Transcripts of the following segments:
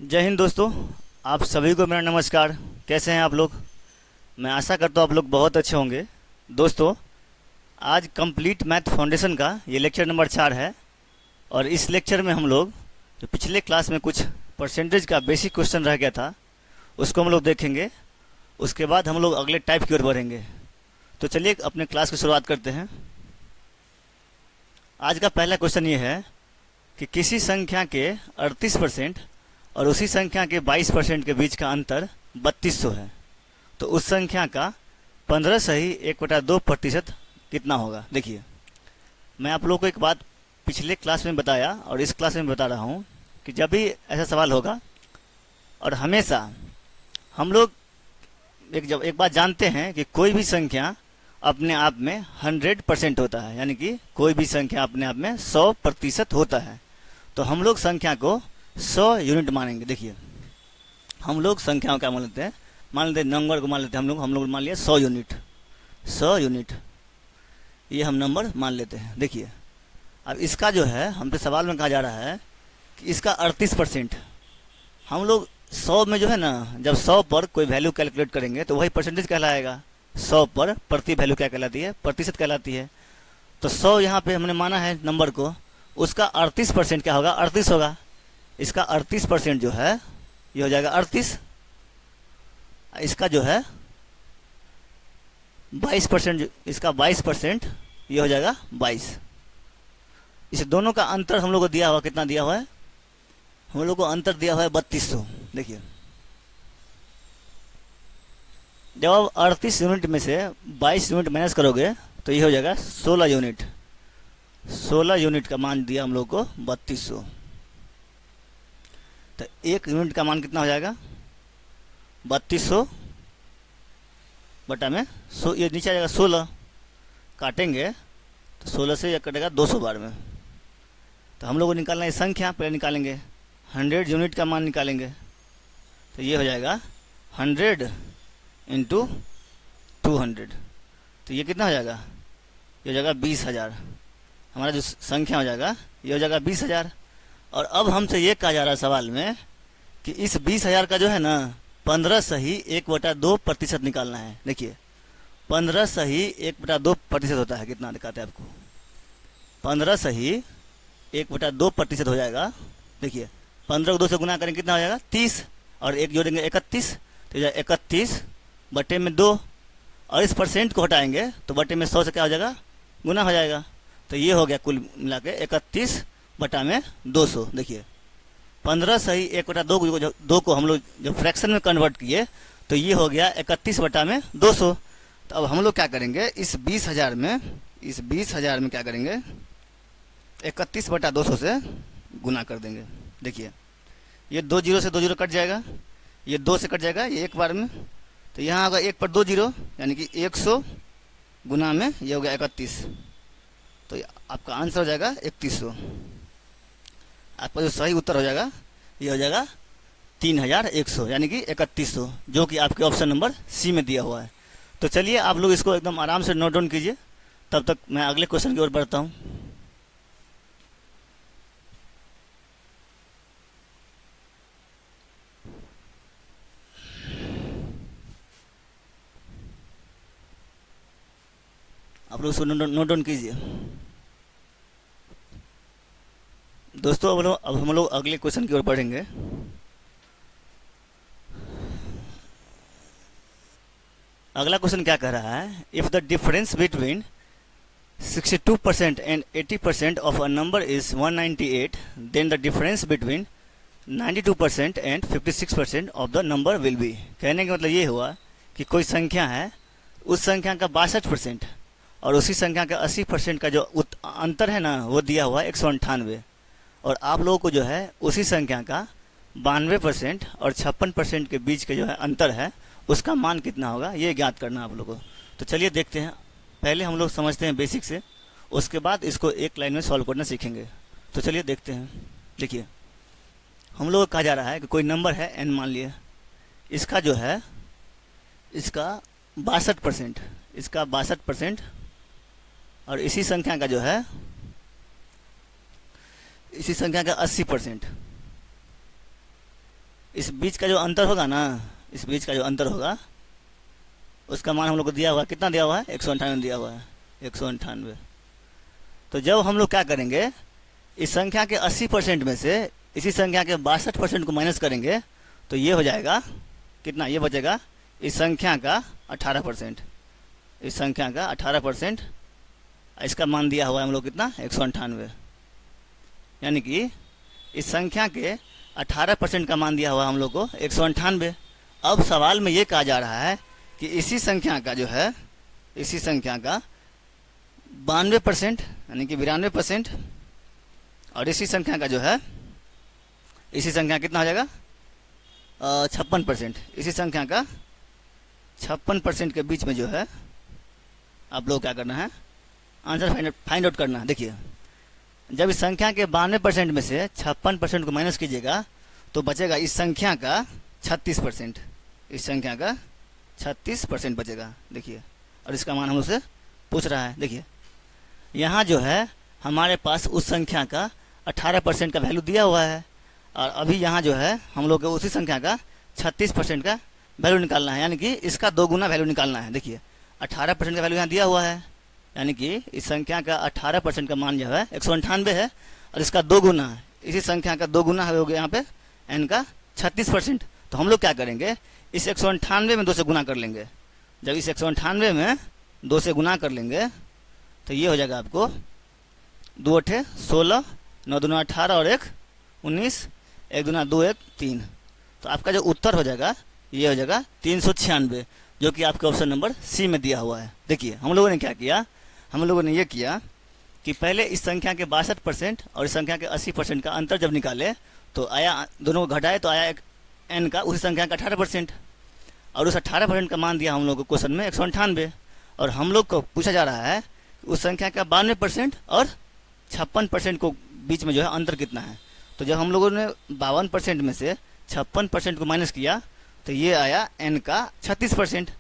जय हिंद दोस्तों। आप सभी को मेरा नमस्कार। कैसे हैं आप लोग? मैं आशा करता हूँ आप लोग बहुत अच्छे होंगे। दोस्तों, आज कंप्लीट मैथ फाउंडेशन का ये लेक्चर नंबर 4 है और इस लेक्चर में हम लोग जो पिछले क्लास में कुछ परसेंटेज का बेसिक क्वेश्चन रह गया था उसको हम लोग देखेंगे। उसके बाद हम लोग अगले टाइप की ओर बढ़ेंगे। तो चलिए अपने क्लास की शुरुआत करते हैं। आज का पहला क्वेश्चन ये है कि किसी संख्या के 38% और उसी संख्या के 22% के बीच का अंतर 3200 है, तो उस संख्या का 15 सही 1/2% कितना होगा? देखिए, मैं आप लोगों को एक बात पिछले क्लास में बताया और इस क्लास में बता रहा हूँ कि जब भी ऐसा सवाल होगा और हमेशा हम लोग एक बात जानते हैं कि कोई भी संख्या अपने आप में 100% होता है, यानी कि कोई भी संख्या अपने आप में 100% होता है। तो हम लोग संख्या को 100 यूनिट मानेंगे। देखिए, हम लोग संख्याओं क्या मान लेते हैं, नंबर को मान लेते हैं हम लोग मान लिया 100 यूनिट। 100 यूनिट ये हम नंबर मान लेते हैं। देखिए, अब इसका जो है हमसे सवाल में कहा जा रहा है कि इसका 38%। हम लोग 100 में जो है ना, जब 100 पर कोई वैल्यू कैलकुलेट करेंगे तो वही परसेंटेज कहलाएगा। 100 पर प्रति वैल्यू क्या कहलाती है? प्रतिशत कहलाती है। तो 100 यहाँ पे हमने माना है नंबर को, उसका 38% क्या होगा? 38 होगा। इसका 38% जो है ये हो जाएगा 38। इसका जो है 22%, इसका 22% ये हो जाएगा 22। इस दोनों का अंतर हम लोग को दिया हुआ, कितना दिया हुआ है? हम लोग को अंतर दिया हुआ है 3200। देखिए, जब आप 38 यूनिट में से 22 यूनिट माइनस करोगे तो ये हो जाएगा 16 यूनिट। 16 यूनिट का मान दिया हम लोग को 3200। तो एक यूनिट का मान कितना हो जाएगा? 3200 बटा में ये नीचे आ जाएगा 16, काटेंगे तो 16 से यह कटेगा 200 बार में। तो हम लोग को निकालना है संख्या, पहले निकालेंगे 100 यूनिट का मान निकालेंगे। तो ये हो जाएगा 100 इंटू 200। तो ये कितना हो जाएगा? ये हो जाएगा 20,000। हमारा जो संख्या हो जाएगा ये हो जाएगा 20,000। और अब हमसे ये कहा जा रहा है सवाल में कि इस 20,000 का जो है ना 15 सही 1/2% निकालना है। देखिए, 15 सही 1/2% होता है। कितना दिखाते हैं आपको? 15 सही 1/2% हो जाएगा। देखिए, 15 को 2 से गुना करेंगे कितना हो जाएगा? 30, और एक जोड़ेंगे 31, तो ये 31 बटे में 2, और इस परसेंट को हटाएंगे तो बटे में 100 से क्या हो जाएगा? गुना हो जाएगा। तो ये हो गया कुल मिला के 31 बटा में 200। देखिए, 15 सही 1/2 को हम लोग जब फ्रैक्शन में कन्वर्ट किए तो ये हो गया 31 बटा में 200। तो अब हम लोग क्या करेंगे, इस 20,000 में क्या करेंगे? 31 बटा 200 से गुना कर देंगे। देखिए, ये 2 जीरो से 2 जीरो कट जाएगा, ये 2 से कट जाएगा, ये एक बार में। तो यहाँ होगा 1 पर 2 जीरो, यानी कि 100 गुना में ये हो गया 31। तो आपका आंसर हो जाएगा 3100। आपका जो सही उत्तर हो जाएगा ये हो जाएगा 3100, यानी कि 3100, जो कि आपके ऑप्शन नंबर सी में दिया हुआ है। तो चलिए आप लोग इसको एकदम आराम से नोट डाउन कीजिए, तब तक मैं अगले क्वेश्चन की ओर बढ़ता हूँ। आप लोग इसको नोट डाउन कीजिए। दोस्तों, अब हम लोग अगले क्वेश्चन की ओर बढ़ेंगे। अगला क्वेश्चन क्या कह रहा है? If the difference between 62% and 80% of a number is 198, then the difference between 92% and 56% of the number will be. कहने का मतलब ये हुआ कि कोई संख्या है, उस संख्या का 62% और उसी संख्या का 80% का जो अंतर है ना, वो दिया हुआ है 198। और आप लोगों को जो है उसी संख्या का 92% और 56% के बीच के जो है अंतर है, उसका मान कितना होगा, ये ज्ञात करना आप लोगों को। तो चलिए देखते हैं। पहले हम लोग समझते हैं बेसिक से, उसके बाद इसको एक लाइन में सॉल्व करना सीखेंगे। तो चलिए देखते हैं। देखिए, हम लोग को कहा जा रहा है कि कोई नंबर है n, मान लिए, इसका जो है इसका 62%, इसका 62%, और इसी संख्या का जो है इसी संख्या का 80%। इस बीच का जो अंतर होगा ना, इस बीच का जो अंतर होगा उसका मान हम लोग को दिया हुआ है, कितना दिया हुआ है, 198 दिया हुआ है, 198। तो जब हम लोग क्या करेंगे, इस संख्या के 80% में से इसी संख्या के 62% को माइनस करेंगे तो ये हो जाएगा कितना, ये बचेगा इस संख्या का 18%, इस संख्या का 18%। इसका मान दिया हुआ है हम लोग कितना, 198। यानी कि इस संख्या के 18% का मान दिया हुआ हम लोग को 198। अब सवाल में ये कहा जा रहा है कि इसी संख्या का जो है, इसी संख्या का 92% यानी कि 92%, और इसी संख्या का जो है, इसी संख्या कितना हो जाएगा, 56%। इसी संख्या का 56% के बीच में जो है आप लोग क्या करना है, आंसर फाइंड आउट करना है। देखिए, जब इस संख्या के 92% में से 56% को माइनस कीजिएगा तो बचेगा इस संख्या का 36%, इस संख्या का 36% बचेगा। देखिए, और इसका मान हम लोग से पूछ रहा है। देखिए, यहाँ जो है हमारे पास उस संख्या का 18% का वैल्यू दिया हुआ है, और अभी यहाँ जो है हम लोग को उसी संख्या का 36% का वैल्यू निकालना है, यानी कि इसका 2 गुना वैल्यू निकालना है। देखिए, 18% का वैल्यू यहाँ दिया हुआ है, यानी कि इस संख्या का 18% का मान जो है 198 है, और इसका 2 गुना है, इसी संख्या का 2 गुना हो गया यहाँ पे n का 36%। तो हम लोग क्या करेंगे, इस 198 में 2 से गुना कर लेंगे। जब इस 198 में 2 से गुना कर लेंगे तो ये हो जाएगा आपको 2 8 16, 9 2 18 और 1 19, 1 2 2 1 3। तो आपका जो उत्तर हो जाएगा ये हो जाएगा 396, जो कि आपके ऑप्शन नंबर सी में दिया हुआ है। देखिए, हम लोगों ने क्या किया, हम लोगों ने ये किया कि पहले इस संख्या के 62% और इस संख्या के 80% का अंतर जब निकाले तो आया, दोनों को घटाए तो आया एक n का उसी संख्या का 18%, और उस 18% का मान दिया हम लोग को क्वेश्चन में 198। और हम लोग को पूछा जा रहा है उस संख्या का 92% और 56% को बीच में जो है अंतर कितना है। तो जब हम लोगों ने 52% में से 56% को माइनस किया तो ये आया n का 36%।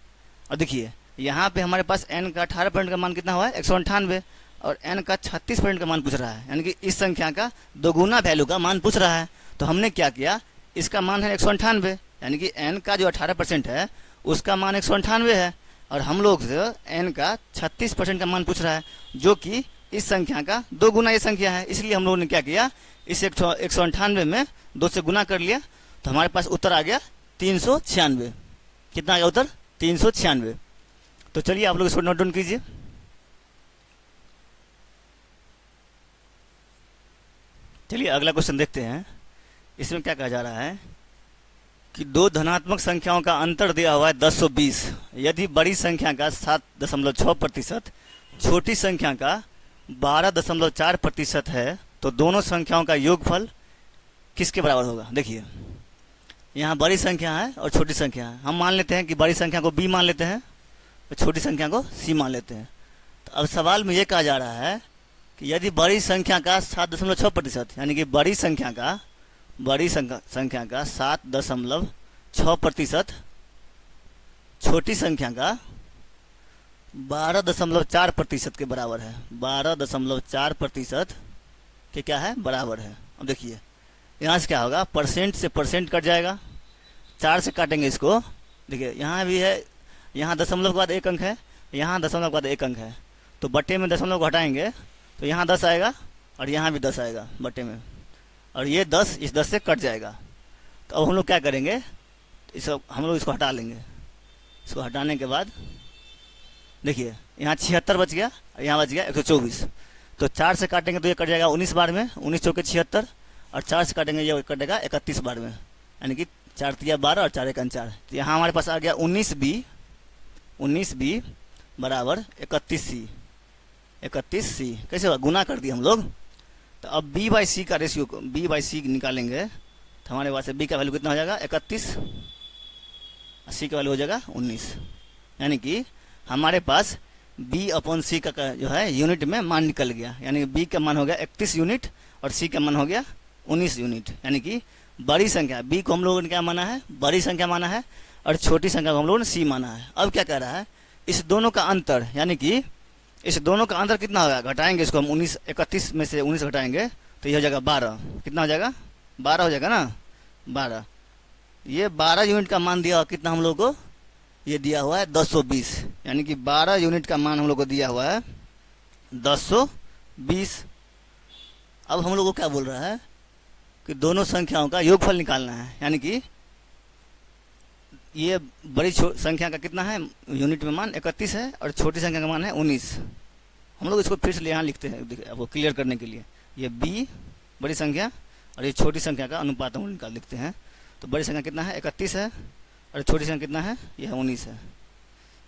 और देखिए, यहाँ पे हमारे पास n का 18% का मान कितना हुआ है, 198, और n का 36% का मान पूछ रहा है, यानी कि इस संख्या का 2 गुना वैल्यू का मान पूछ रहा है। तो हमने क्या किया, इसका मान है 198, यानी कि n का जो 18% है उसका मान 198 है, और हम लोग से n का 36% का मान पूछ रहा है, जो कि इस संख्या का 2 गुना ये संख्या है। इसलिए हम लोगों ने क्या किया, इस 198 में 2 से गुना कर लिया, तो हमारे पास उत्तर आ गया 396। कितना आ गया उत्तर, 396। तो चलिए आप लोग इसको नोट डाउन कीजिए। चलिए अगला क्वेश्चन देखते हैं। इसमें क्या कहा जा रहा है कि 2 धनात्मक संख्याओं का अंतर दिया हुआ है 1020। यदि बड़ी संख्या का 7.6%, छोटी संख्या का 12.4% है तो दोनों संख्याओं का योगफल किसके बराबर होगा। देखिए, यहाँ बड़ी संख्या है और छोटी संख्या है। हम मान लेते हैं कि बड़ी संख्या को b मान लेते हैं, तो छोटी संख्या को c मान लेते हैं। तो अब सवाल में ये कहा जा रहा है कि यदि बड़ी संख्या का 7.6%, यानी कि बड़ी संख्या का 7.6%, छोटी संख्या का 12.4% के बराबर है, 12.4% के क्या है, बराबर है। अब देखिए, यहाँ से क्या होगा, परसेंट से परसेंट कट जाएगा, 4 से काटेंगे इसको। देखिए, यहाँ भी है, यहाँ दशमलव के बाद 1 अंक है, यहाँ दशमलव के बाद 1 अंक है, तो बट्टे में दशमलव घटाएंगे तो यहाँ 10 आएगा, और यहाँ भी 10 आएगा बट्टे में, और ये 10 इस 10 से कट जाएगा। तो अब हम लोग क्या करेंगे, हम लोग इसको हटा लेंगे। इसको हटाने के बाद देखिए, यहाँ 76 बच गया, यहाँ बच गया 124। तो 4 से काटेंगे तो ये कट जाएगा 19 बार में, 19 चौके 76, और 4 से काटेंगे ये कटेगा 31 बार में, यानी कि 4 तिया 12 और 4 एकन 4। तो यहाँ हमारे पास आ गया 19b बराबर 31c। 31c कैसे होगा, गुना कर दिए हम लोग। तो अब b/c का रेशियो, b/c निकालेंगे तो हमारे पास b का वैल्यू कितना हो जाएगा, 31, c का वैल्यू हो जाएगा 19। यानी कि हमारे पास b/c का जो है यूनिट में मान निकल गया, यानी b का मान हो गया 31 यूनिट और c का मान हो गया 19 यूनिट। यानी कि बड़ी संख्या b को हम लोगों ने क्या माना है, बड़ी संख्या माना है, और छोटी संख्या को हम लोगों ने c माना है। अब क्या कह रहा है, इस दोनों का अंतर, यानी कि इस दोनों का अंतर कितना होगा, घटाएंगे इसको हम, 31 में से 19 घटाएंगे तो ये हो जाएगा 12। कितना हो जाएगा, 12 हो जाएगा ना, 12। ये 12 यूनिट का मान दिया हुआ कितना हम लोग को, ये दिया हुआ है 1020, यानी कि 12 यूनिट का मान हम लोग को दिया हुआ है 1020। अब हम लोग को क्या बोल रहा है कि दोनों संख्याओं का योगफल निकालना है, यानी कि ये बड़ी संख्या का कितना है यूनिट में मान 31 है और छोटी संख्या का मान है 19। हम लोग इसको फिर से यहाँ लिखते हैं आपको क्लियर करने के लिए। ये b बड़ी संख्या और ये छोटी संख्या का अनुपात हम निकाल लिखते हैं। तो बड़ी संख्या कितना है 31 है और छोटी संख्या कितना है, यह 19 है।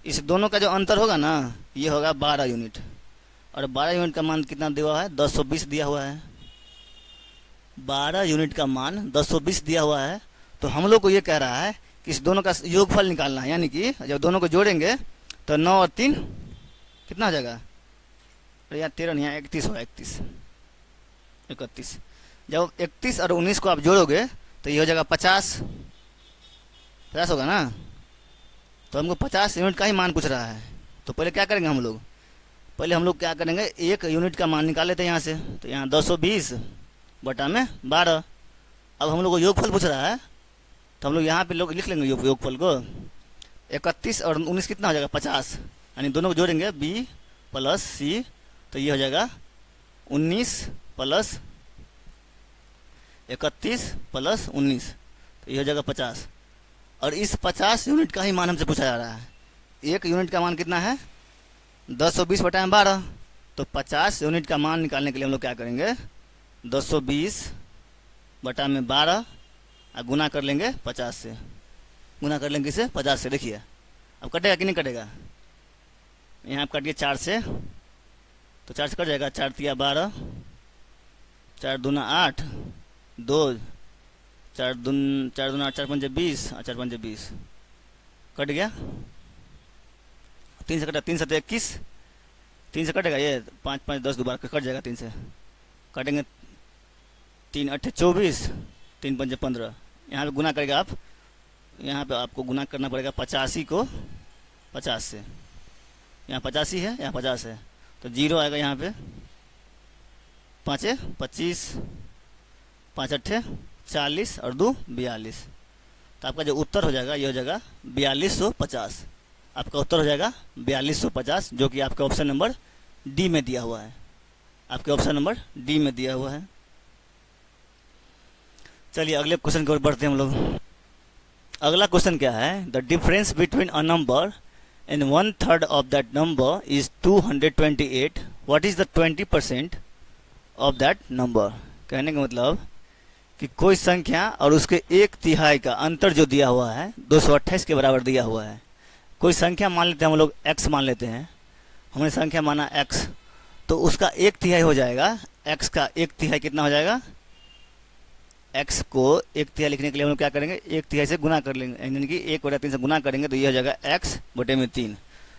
इस दोनों का जो अंतर होगा ना, ये होगा 12 यूनिट, और 12 यूनिट का मान कितना दिया हुआ है 1020 दिया हुआ है। 12 यूनिट का मान 1020 दिया हुआ है। तो हम लोग को ये कह रहा है कि इस दोनों का योगफल निकालना है, यानी कि जब दोनों को जोड़ेंगे तो 9 और 3 कितना हो जाएगा, यहाँ 13 यहाँ 31 होगा, 31। जब 31 और 19 को आप जोड़ोगे तो ये हो जाएगा 50 होगा ना। तो हमको 50 यूनिट का ही मान पूछ रहा है। तो पहले क्या करेंगे हम लोग, पहले हम लोग क्या करेंगे, एक यूनिट का मान निकाल लेते हैं यहाँ से। तो यहाँ 220 बटा में 12। अब हम लोग को योगफल पूछ रहा है, तो हम लोग यहाँ पे लोग लिख लेंगे योगफल को। 31 और 19 कितना हो जाएगा 50, यानी दोनों को जोड़ेंगे b प्लस c, तो ये हो जाएगा 19 प्लस 31 प्लस 19, तो ये हो जाएगा 50। और इस 50 यूनिट का ही मान हमसे पूछा जा रहा है। एक यूनिट का मान कितना है 1020 बटा में 12। तो 50 यूनिट का मान निकालने के लिए हम लोग क्या करेंगे, 1020 बटा में 12 और गुना कर लेंगे 50 से। गुना कर लेंगे इसे 50 से। देखिए अब कटेगा कि नहीं कटेगा, यहाँ आप काटिए 4 से, तो 4 से कट जाएगा। 4 तिया 12, 4 दूना 8, 2 4 दूना 8, 4 पंजे 20 और 4 पंजे 20, कट गया। 3 से कटा, 3 से 21, 3 से कटेगा, ये 5 5 10 दोबारा कट जाएगा। 3 से काटेंगे, 3 8 24, 3 पंजे 15। यहाँ पे गुना करेगा आप, यहाँ पे आपको गुना करना पड़ेगा 85 को 50 से। यहाँ 85 है, यहाँ 50 है, तो 0 आएगा यहाँ पे। 5 25, 5 8 40 और 2 42। तो आपका जो उत्तर हो जाएगा ये हो जाएगा 4250। आपका उत्तर हो जाएगा 4250, जो कि आपका ऑप्शन नंबर डी में दिया हुआ है। आपके ऑप्शन नंबर डी में दिया हुआ है। चलिए अगले क्वेश्चन की ओर बढ़ते हैं हम लोग। अगला क्वेश्चन क्या है, the difference between a number and 1/3 of that number is 228। What is the 20% of that number. कहने का मतलब कि कोई संख्या और उसके 1/3 का अंतर जो दिया हुआ है 228 के बराबर दिया हुआ है। कोई संख्या मान लेते हैं हम लोग, x मान लेते हैं, हमने संख्या माना x, तो उसका 1/3 हो जाएगा। x का 1/3 कितना हो जाएगा, x को 1/3 लिखने के लिए हम लोग क्या करेंगे, 1/3 से गुना कर लेंगे, यानी कि 1/3 से गुना करेंगे तो ये हो जाएगा x बटे में 3।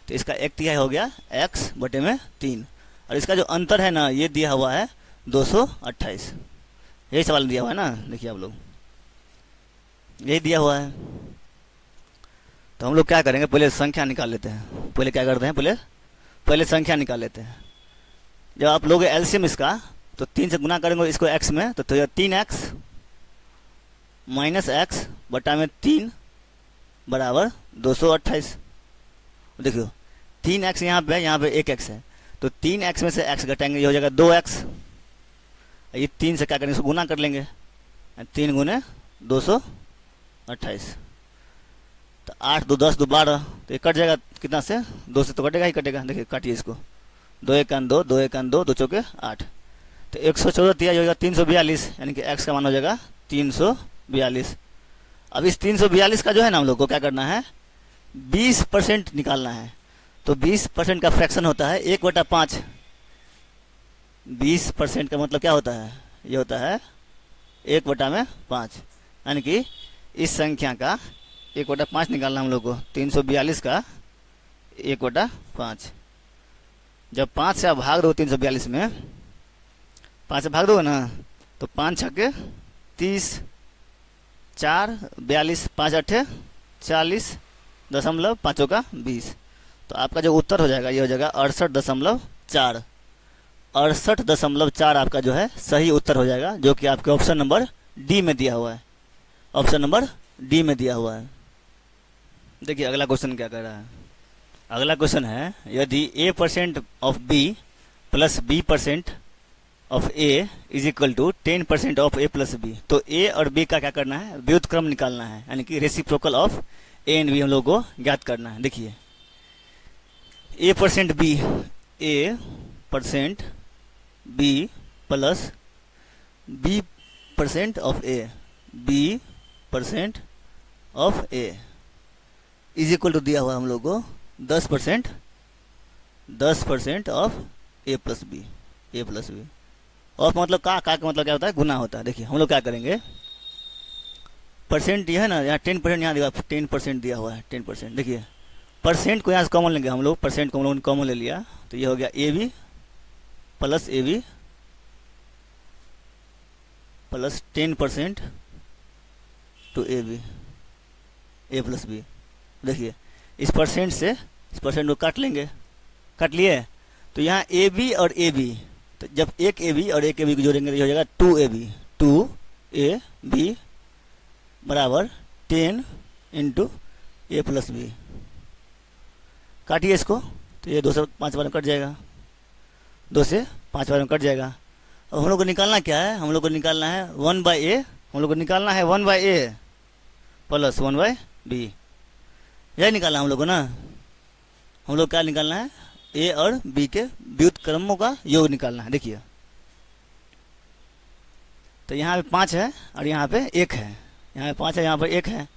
तो इसका 1/3 हो गया x बटे में 3। और इसका जो अंतर है ना, ये दिया हुआ है 228। यही सवाल दिया हुआ है ना, देखिए आप लोग, यही दिया हुआ है। तो हम लोग क्या करेंगे, पहले संख्या निकाल लेते हैं। पहले क्या करते हैं, पहले संख्या निकाल लेते हैं। जब आप लोग एलसीएम इसका, तो 3 से गुना करेंगे इसको x में, तो 3x माइनस x बटा में 3 बराबर 228। देखियो 3x यहाँ पे 1x है, तो 3x में से x घटाएंगे, ये हो जाएगा 2x। ये 3 से क्या करेंगे, इसको गुना कर लेंगे, 3 गुने 228। तो 8 2 10 2 12, तो ये कट जाएगा कितना से, 2 से तो कटेगा ही कटेगा। देखिए काटिए इसको, 2 1 2, 2 1 2, 2 चौके 8। तो 114 दिया जाएगा 342, यानी कि x का मान हो जाएगा 342। अब इस 342 का जो है ना, हम लोग को क्या करना है, 20% निकालना है। तो 20% का फ्रैक्शन होता है 1/5। 20% का मतलब क्या होता है, ये होता है 1/5, यानी कि इस संख्या का 1/5 निकालना हम लोग को। 342 का 1/5। जब 5 से आप भाग दो 342 में, 5 से भाग दोगे ना, तो 5 छक्के 30, 4 42, 5 8 40, दशमलव 5 का 20। तो आपका जो उत्तर हो जाएगा ये हो जाएगा 68.4। 68.4 आपका जो है सही उत्तर हो जाएगा, जो कि आपके ऑप्शन नंबर डी में दिया हुआ है। ऑप्शन नंबर डी में दिया हुआ है। देखिए अगला क्वेश्चन क्या कर रहा है। अगला क्वेश्चन है यदि a% of b plus b% of a is equal to 10% of a plus b, तो a और b का क्या करना है, व्युत्क्रम निकालना है, यानी कि reciprocal of a and b हम लोग को ज्ञात करना है। देखिए a% b, a% b plus b% of a, b% of a is equal to दिया हुआ हम लोग को 10% ऑफ a प्लस बी, और मतलब का मतलब क्या होता है, गुना होता है। देखिए हम लोग क्या करेंगे, परसेंट ये है ना, यहाँ 10% यहाँ दिया 10% दिया हुआ है 10%। देखिए परसेंट को यहाँ से कॉमन लेंगे हम लोग, परसेंट को हम लोगों ने कॉमन ले लिया, तो ये हो गया a b plus 10% two a b, a plus b. देखिए इस परसेंट से इस परसेंट को काट लेंगे, काट लिए, तो यहाँ ए बी और ए बी, तो जब एक ए बी और एक ए बी को जोड़ेंगे तो ये हो जाएगा 2ab बराबर 10 इंटू ए प्लस बी। काटिए इसको, तो ये 2 से 5 बार में कट जाएगा, 2 से 5 बार में कट जाएगा। अब हम लोग को निकालना क्या है, हम लोग को निकालना है 1/a, हम लोग को निकालना है 1/a प्लस 1/b, यही निकालना हम लोग को ना। हम लोग क्या निकालना है, ए और बी के व्युत्क्रमों का योग निकालना है। देखिए तो यहाँ पे 5 है और यहाँ पे 1 है, यहाँ पे 5 है, यहाँ पर 1 है,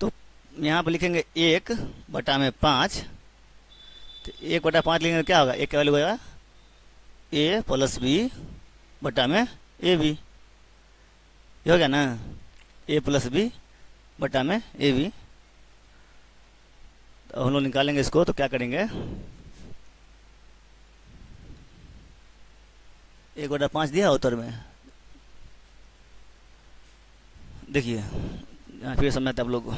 तो यहाँ पे लिखेंगे 1/5, तो 1/5 लिखेंगे तो क्या होगा, 1 का वैल्यू होगा a प्लस b बटा में ए बी, ये हो गया ना, a प्लस बी बटा में ए बी। तो हम लोग निकालेंगे इसको, तो क्या करेंगे, 1/5 दिया उत्तर में। देखिए यहाँ फिर समझाते आप लोग को,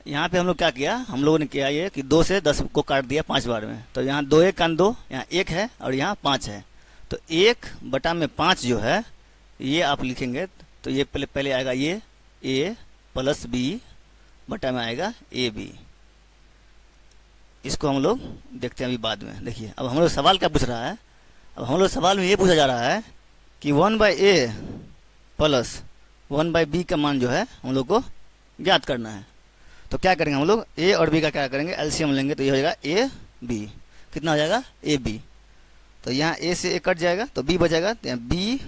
यहाँ पे हम लोग क्या किया, हम लोगों ने किया ये कि 2 से 10 को काट दिया 5 बार में, तो यहाँ 2 1 2, यहाँ 1 है और यहाँ 5 है, तो 1/5 जो है ये आप लिखेंगे, तो ये पहले आएगा ये a प्लस बी बटा में आएगा ए बी। इसको हम लोग देखते हैं अभी बाद में। देखिए अब हम लोग सवाल क्या पूछ रहा है, अब हम लोग सवाल में ये पूछा जा रहा है कि 1/a प्लस 1/b का मान जो है हम लोग को ज्ञात करना है। तो क्या करेंगे हम लोग, a और b का क्या करेंगे, एलसीएम लेंगे, तो ये हो जाएगा a b, कितना हो जाएगा a b, तो यहाँ a से a कट जाएगा तो b बचेगा, तो यहाँ b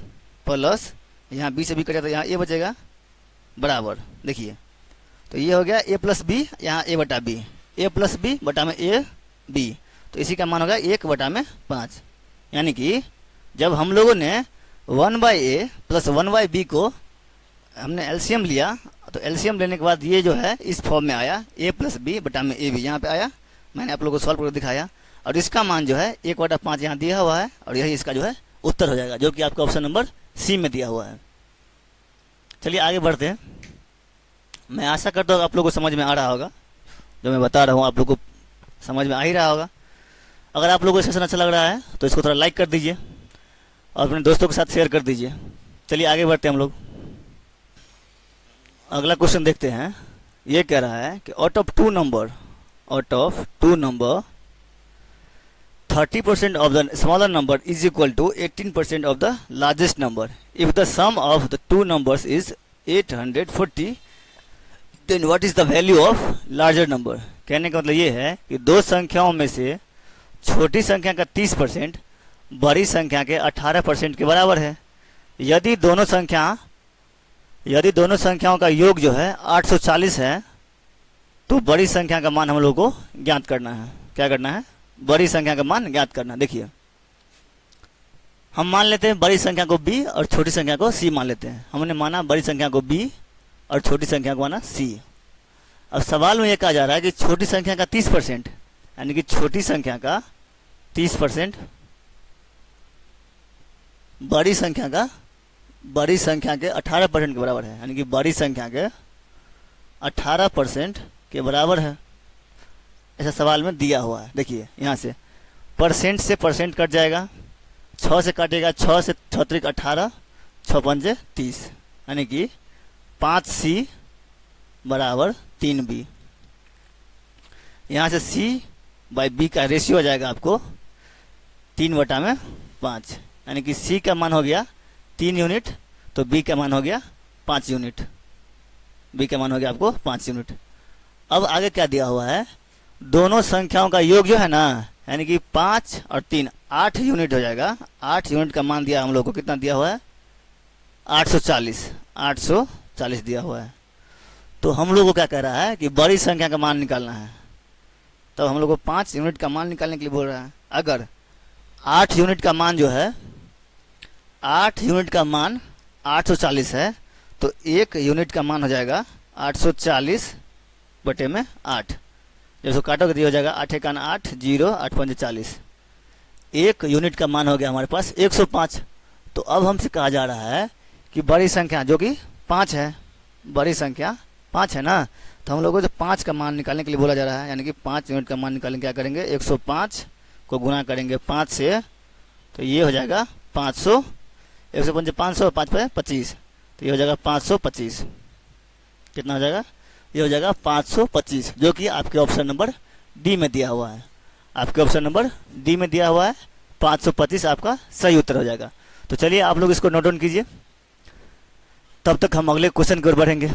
प्लस यहाँ b से b कट जाएगा तो यहाँ a बचेगा बराबर। देखिए तो ये हो गया a प्लस बी, यहाँ a बटा b, a प्लस बी बटा में a b, तो इसी का मान होगा 1/5। यानी कि जब हम लोगों ने 1/a प्लस 1/b को हमने एलसीएम लिया, तो एलसीएम लेने के बाद ये जो है इस फॉर्म में आया, a प्लस बी बटा में ए बी, यहाँ पे आया, मैंने आप लोगों को सॉल्व करके दिखाया, और इसका मान जो है 1/5 यहाँ दिया हुआ है, और यही इसका जो है उत्तर हो जाएगा, जो कि आपका ऑप्शन नंबर सी में दिया हुआ है। चलिए आगे बढ़ते हैं। मैं आशा करता हूँ आप लोगों को समझ में आ रहा होगा, जो मैं बता रहा हूँ आप लोग को समझ में आ ही रहा होगा। अगर आप लोगों को सेशन अच्छा लग रहा है तो इसको थोड़ा लाइक कर दीजिए और अपने दोस्तों के साथ शेयर कर दीजिए। चलिए आगे बढ़ते हैं हम लोग। अगला क्वेश्चन देखते हैं। ये कह रहा है कि out of two number 30% of the smaller number is equal to 18% of the largest number. If the sum of the two numbers is 840, then what is the value of larger number? कहने का मतलब ये है कि दो संख्याओं में से छोटी संख्या का 30% बड़ी संख्या के 18% के बराबर है। यदि दोनों संख्याओं का योग जो है 840 है, तो बड़ी संख्या का मान हम लोग को ज्ञात करना है। क्या करना है? बड़ी संख्या का मान ज्ञात करना। देखिए हम मान लेते हैं बड़ी संख्या को b और छोटी संख्या को c मान लेते हैं। हमने माना बड़ी संख्या को b और छोटी संख्या को माना c। अब सवाल में यह कहा जा रहा है कि छोटी संख्या का 30%, यानी कि छोटी संख्या का 30% बड़ी संख्या के 18% के बराबर है, यानी कि बड़ी संख्या के 18% के बराबर है, ऐसा सवाल में दिया हुआ है। देखिए यहाँ से परसेंट कट जाएगा, 6 से काटेगा, 6 से 6 × 18, 6×5 30, यानी कि 5C बराबर 3B। यहाँ से C/B का रेशियो हो जाएगा आपको 3/5, यानी कि C का मान हो गया 3 यूनिट, तो B का मान हो गया 5 यूनिट। B का मान हो गया आपको 5 यूनिट। अब आगे क्या दिया हुआ है, दोनों संख्याओं का योग जो है ना, यानी कि 5 और 3 8 यूनिट हो जाएगा। 8 यूनिट का मान दिया हम लोग को, कितना दिया हुआ है, 840 दिया हुआ है। तो हम लोग को क्या कह रहा है कि बड़ी संख्या का मान निकालना है, तो हम लोग को 5 यूनिट का मान निकालने के लिए बोल रहा है। अगर 8 यूनिट का मान जो है, 8 यूनिट का मान 840 है, तो 1 यूनिट का मान हो जाएगा 840/8। जब उसको काटोगे तो ये हो जाएगा 8 × 8 0 8 × 5 40। 1 यूनिट का मान हो गया हमारे पास 105। तो अब हमसे कहा जा रहा है कि बड़ी संख्या जो कि 5 है, बड़ी संख्या 5 है ना, तो हम लोगों को 5 का मान निकालने के लिए बोला जा रहा है। यानी कि 5 यूनिट का मान निकालने क्या करेंगे, 105 को गुना करेंगे 5 से, तो ये हो जाएगा 500। 105 500, 5 पे 25, तो ये हो जाएगा 525। कितना हो जाएगा, ये हो जाएगा 525, जो कि आपके ऑप्शन नंबर डी में दिया हुआ है। आपके ऑप्शन नंबर डी में दिया हुआ है 525 आपका सही उत्तर हो जाएगा। तो चलिए आप लोग इसको नोट डाउन कीजिए, तब तक हम अगले क्वेश्चन की ओर बढ़ेंगे।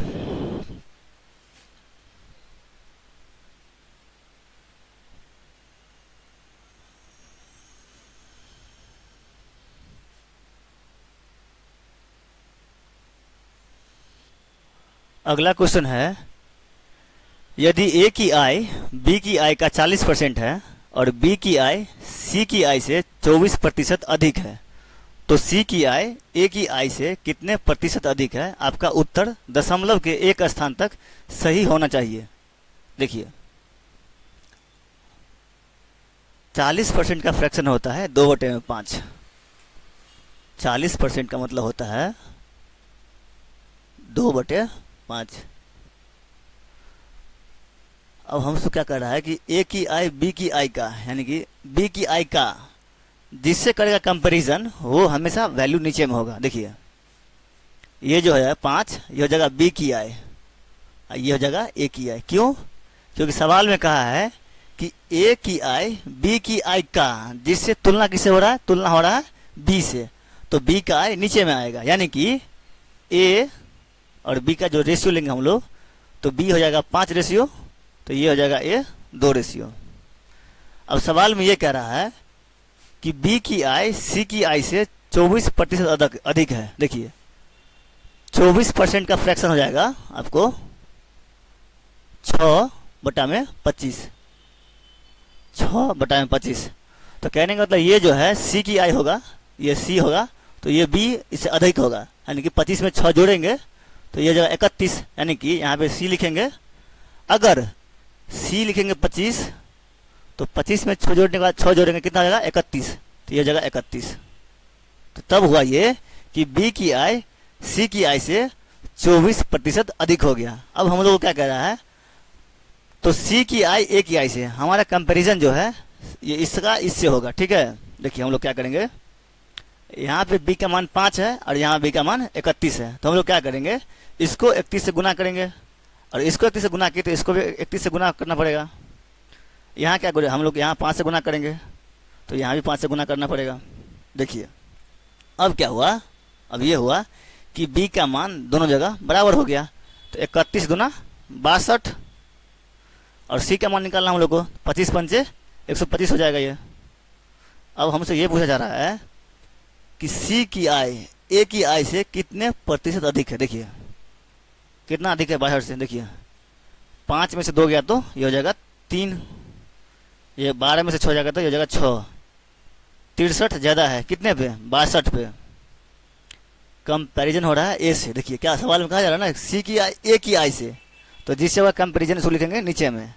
अगला क्वेश्चन है, यदि ए की आय बी की आय का 40% है और बी की आय सी की आय से 24% अधिक है, तो सी की आय ए की आय से कितने प्रतिशत अधिक है? आपका उत्तर दशमलव के एक स्थान तक सही होना चाहिए। देखिए 40% का फ्रैक्शन होता है 2/5। 40% का मतलब होता है 2/5। अब हमसे क्या कर रहा है कि ए की आय बी की आय का, यानी कि बी की आय का जिससे करेगा कंपैरिजन, वो हमेशा वैल्यू नीचे में होगा। देखिए ये जो है 5, ये हो जाएगा बी की आय, ये हो जाएगा ए की आय। क्यों? क्योंकि सवाल में कहा है कि ए की आय बी की आय का जिससे तुलना किससे हो रहा है, तुलना हो रहा है बी से, तो बी का आय नीचे में आएगा। यानी कि ए और बी का जो रेशियो लेंगे हम लोग, तो बी हो जाएगा 5 रेशियो, तो ये हो जाएगा ए 2 रेशियो। अब सवाल में ये कह रहा है कि बी की आय सी की आय से 24% अधिक है। देखिए 24% का फ्रैक्शन हो जाएगा आपको 6/25। 6/25, तो कहने का मतलब ये जो है सी की आय होगा, ये सी होगा, तो ये बी इससे अधिक होगा। यानी कि 25 में 6 जोड़ेंगे तो ये जगह 31, यानी कि यहाँ पे सी लिखेंगे। अगर सी लिखेंगे 25, तो 25 में 6 जोड़ने के बाद 6 जोड़ेंगे, कितना हो जाएगा 31, तो ये जगह 31। तो तब हुआ ये कि बी की आय सी की आय से 24% अधिक हो गया। अब हम लोग को क्या कह रहा है, तो सी की आय ए की आय से, हमारा कंपैरिजन जो है ये इसका इससे होगा। ठीक है, देखिए हम लोग क्या करेंगे, यहाँ पे बी का मान 5 है और यहाँ बी का मान 31 है, तो हम लोग क्या करेंगे, इसको 31 से गुना करेंगे और इसको 31 से गुना किए तो इसको भी 31 से गुना करना पड़ेगा। यहाँ क्या करें हम लोग, यहाँ 5 से गुना करेंगे तो यहाँ भी 5 से गुना करना पड़ेगा। देखिए अब क्या हुआ, अब ये हुआ कि बी का मान दोनों जगह बराबर हो गया, तो 31 दूना 62 और सी का मान निकालना हम लोग को 25 पंचे 125 हो जाएगा ये। अब हमसे ये पूछा जा रहा है कि सी की आय ए की आय से कितने प्रतिशत अधिक है। देखिए कितना अधिक है बाहर से, देखिए 5 में से 2 गया तो ये हो जाएगा 3, ये 12 में से 6 जाएगा तो ये हो जाएगा 6। 63 ज़्यादा है कितने पे, 62 पे। कंपैरिजन हो रहा है ए से। देखिए क्या सवाल में कहा जा रहा है ना, सी की आय ए की आय से, तो जिससे वह कंपैरिजन इसको लिखेंगे नीचे में,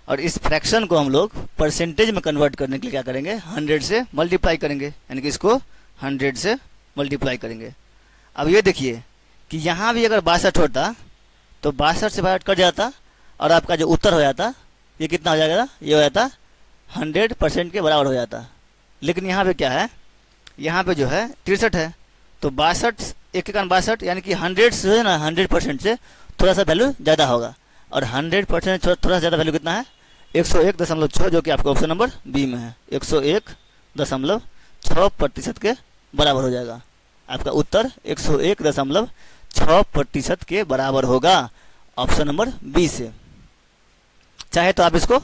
और इस फ्रैक्शन को हम लोग परसेंटेज में कन्वर्ट करने के लिए क्या करेंगे, 100 से मल्टीप्लाई करेंगे, यानी कि इसको 100 से मल्टीप्लाई करेंगे। अब ये देखिए कि यहाँ भी अगर 62 होता तो 62 से 62 कट जाता और आपका जो उत्तर हो जाता ये कितना हो जाएगा, ये हो जाता 100% के बराबर हो जाता। लेकिन यहाँ पे क्या है, यहाँ पे जो है 63 है, तो 62 1 यानी कि 100 से है ना 100% से थोड़ा सा वैल्यू ज़्यादा होगा, और 100% थोड़ा सा ज़्यादा वैल्यू कितना है 101.6, जो कि आपका ऑप्शन नंबर बी में है। 101.6% के बराबर हो जाएगा। आपका उत्तर 101.6% के बराबर होगा ऑप्शन नंबर बी से। चाहे तो आप इसको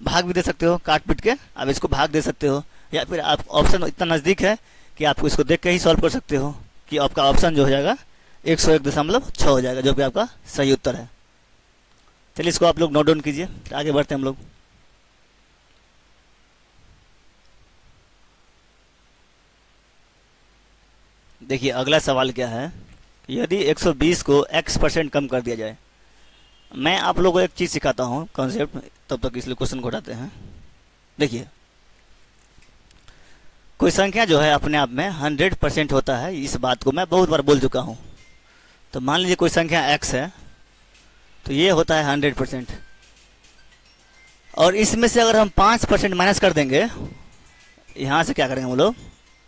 भाग भी दे सकते हो, काट पीट के आप इसको भाग दे सकते हो, या फिर आप ऑप्शन इतना नज़दीक है कि आप इसको देख के ही सॉल्व कर सकते हो कि आपका ऑप्शन जो हो जाएगा 101.6 हो जाएगा, जो कि आपका सही उत्तर है। चलिए इसको आप लोग नोट डाउन कीजिए, आगे बढ़ते हैं हम लोग। देखिए अगला सवाल क्या है, यदि 120 को x% कम कर दिया जाए। मैं आप लोगों को एक चीज़ सिखाता हूँ कॉन्सेप्ट, तब तक इसलिए क्वेश्चन को उठाते हैं। देखिए कोई संख्या जो है अपने आप में 100% होता है, इस बात को मैं बहुत बार बोल चुका हूँ। तो मान लीजिए कोई संख्या x है, तो ये होता है 100%, और इसमें से अगर हम 5% माइनस कर देंगे, यहाँ से क्या करेंगे हम लोग,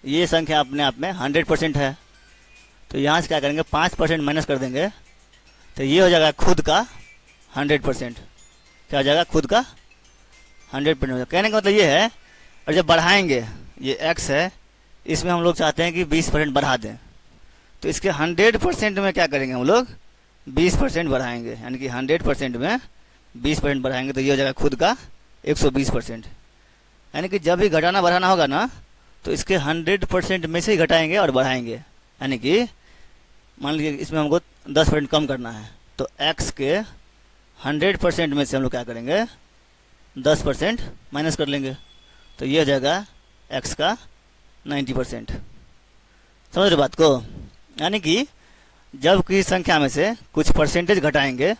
ये संख्या अपने आप में 100% है, तो यहाँ से क्या करेंगे 5% माइनस कर देंगे, तो ये हो जाएगा खुद का 100%। क्या हो जाएगा, खुद का 100% हो जाएगा। कहने का मतलब ये है, और जब बढ़ाएंगे, ये x है, इसमें हम लोग चाहते हैं कि 20% बढ़ा दें, तो इसके 100% में क्या करेंगे हम लोग 20% बढ़ाएंगे, यानी कि 100% में 20% बढ़ाएंगे, तो ये हो जाएगा खुद का 120%। यानी कि जब भी घटाना बढ़ाना होगा ना, तो इसके 100% में से ही घटाएंगे और बढ़ाएंगे। यानी कि मान लीजिए इसमें हमको 10% कम करना है, तो x के 100% में से हम लोग क्या करेंगे 10% माइनस कर लेंगे, तो ये हो जाएगा x का 90%। समझ रहे बात को? यानी कि जब किसी संख्या में से कुछ परसेंटेज घटाएंगे,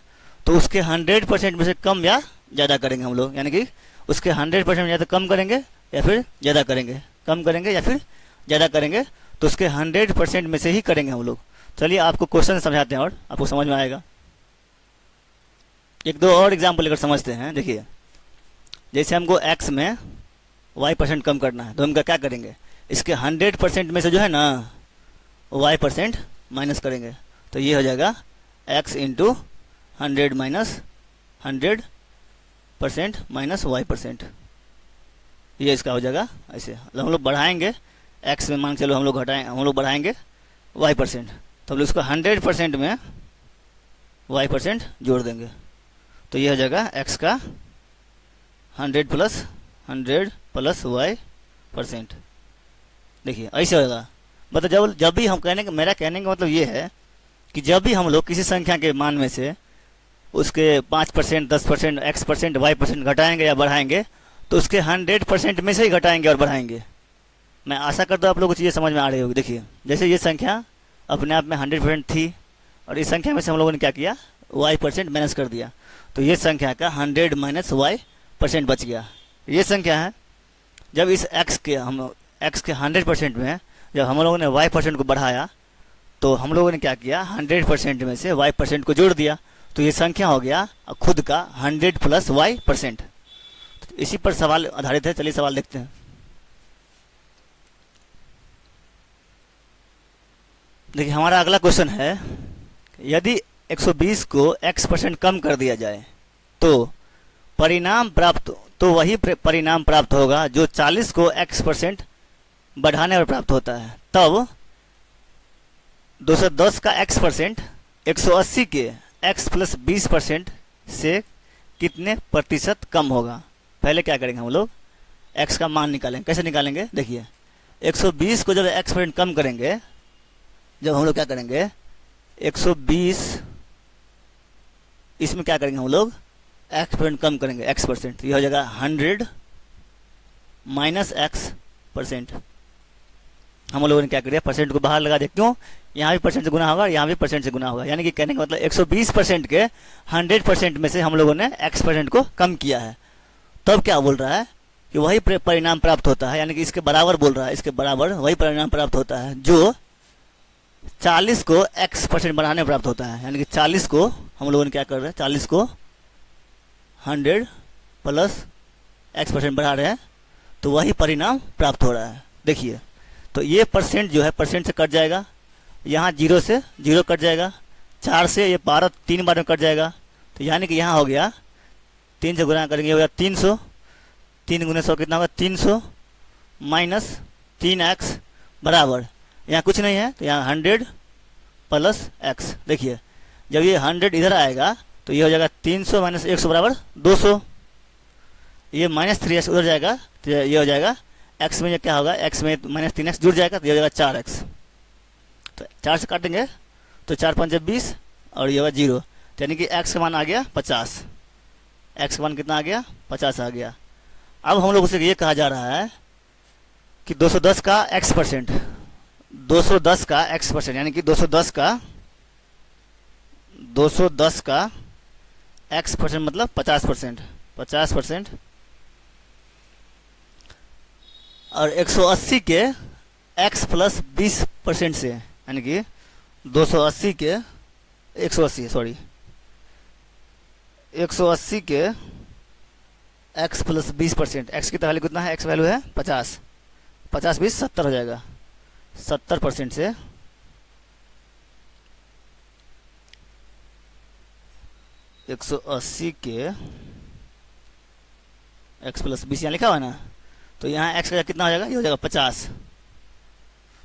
तो उसके 100% में से कम या ज़्यादा करेंगे हम लोग, यानी कि उसके 100% या तो कम करेंगे या फिर ज़्यादा करेंगे, कम करेंगे या फिर ज़्यादा करेंगे, तो उसके 100% में से ही करेंगे हम लोग। चलिए आपको क्वेश्चन समझाते हैं और आपको समझ में आएगा। एक दो और एग्जाम्पल लेकर समझते हैं। देखिए जैसे हमको x में y% कम करना है, तो हम क्या करेंगे, इसके 100% में से जो है ना y% माइनस करेंगे, तो ये हो जाएगा x into 100 minus 100% minus y%। ये इसका हो जाएगा ऐसे। हम लोग बढ़ाएंगे x में, मान के चलो हम लोग बढ़ाएंगे y%, तो हम लोग इसको 100% में y% जोड़ देंगे, तो ये हो जाएगा x का 100 प्लस y%। देखिए ऐसे होगा। मतलब जब भी हम मेरा कहने का मतलब ये है कि जब भी हम लोग किसी संख्या के मान में से उसके 5%, 10%, x%, y% घटाएंगे या बढ़ाएंगे, तो उसके 100% में से ही घटाएंगे और बढ़ाएंगे। मैं आशा करता हूँ आप लोगों को चीज़ें समझ में आ रही होगी। देखिए जैसे ये संख्या अपने आप में 100% थी, और इस संख्या में से हम लोगों ने क्या किया y% माइनस कर दिया, तो ये संख्या का 100 माइनस y% बच गया। ये संख्या है। जब इस x के 100% में जब हम लोगों ने y% को बढ़ाया, तो हम लोगों ने क्या किया 100% में से y% को जोड़ दिया, तो ये संख्या हो गया खुद का 100 प्लस y%। तो इसी पर सवाल आधारित है। चलिए सवाल देखते हैं। देखिए हमारा अगला क्वेश्चन है, यदि 120 को x% कम कर दिया जाए, तो वही परिणाम प्राप्त होगा जो 40 को x% बढ़ाने पर प्राप्त होता है। तब 210 का x% 180 के x प्लस 20% से कितने प्रतिशत कम होगा। पहले क्या करेंगे हम लोग x का मान निकालेंगे। कैसे निकालेंगे, देखिए 120 को जब x% कम करेंगे, जब हम लोग क्या करेंगे 120 इसमें क्या करेंगे हम लोग x% कम करेंगे x%, ये हो जाएगा 100 माइनस x%। हम लोगों ने क्या किया परसेंट को बाहर लगा दिया। क्यों, यहाँ भी परसेंट से गुना होगा, यहाँ भी परसेंट से गुना होगा, यानी कि कहने का मतलब 120% के 100% में से हम लोगों ने x% को कम किया है। तब क्या बोल रहा है कि वही परिणाम प्राप्त होता है, यानी कि इसके बराबर बोल रहा है, इसके बराबर वही परिणाम प्राप्त होता है जो 40 को x% बढ़ाने प्राप्त होता है। यानी कि 40 को हम लोगों ने क्या कर रहे हैं 40 को 100 प्लस x% बढ़ा रहे हैं, तो वही परिणाम प्राप्त हो रहा है। देखिए तो ये परसेंट जो है परसेंट से कट जाएगा, यहाँ 0 से 0 कट जाएगा, 4 से ये 12 3 बार में कट जाएगा, तो यानी कि यहाँ हो गया 3 से गुना करेंगे हो गया 300, 3 गुने 100 कितना होगा 300 माइनस 3x बराबर, यहाँ कुछ नहीं है तो यहाँ 100 प्लस x। देखिए जब ये 100 इधर आएगा तो ये हो जाएगा 300 माइनस 100 बराबर 200, ये माइनस 3x उधर जाएगा तो ये हो जाएगा x में, ये क्या होगा x में माइनस 3x जुड़ जाएगा तो ये हो जाएगा 4x। तो 4 से काटेंगे तो 4 5 20 और ये होगा 0, तो यानी कि x का मान आ गया 50, x का मान कितना आ गया 50 आ गया। अब हम लोग से ये कहा जा रहा है कि 210 का x परसेंट, 210 का x परसेंट यानी कि 210 का x परसेंट मतलब 50%, 50% और 180 के x प्लस 20% से, यानी कि 280 के 180 के x प्लस 20%, x की वैल्यू कितना है, x वैल्यू है 50, 50 20 70 हो जाएगा, 70% से 180 के x प्लस 20 यहाँ लिखा हुआ है ना, तो यहाँ x का कितना हो जाएगा, ये हो जाएगा 50,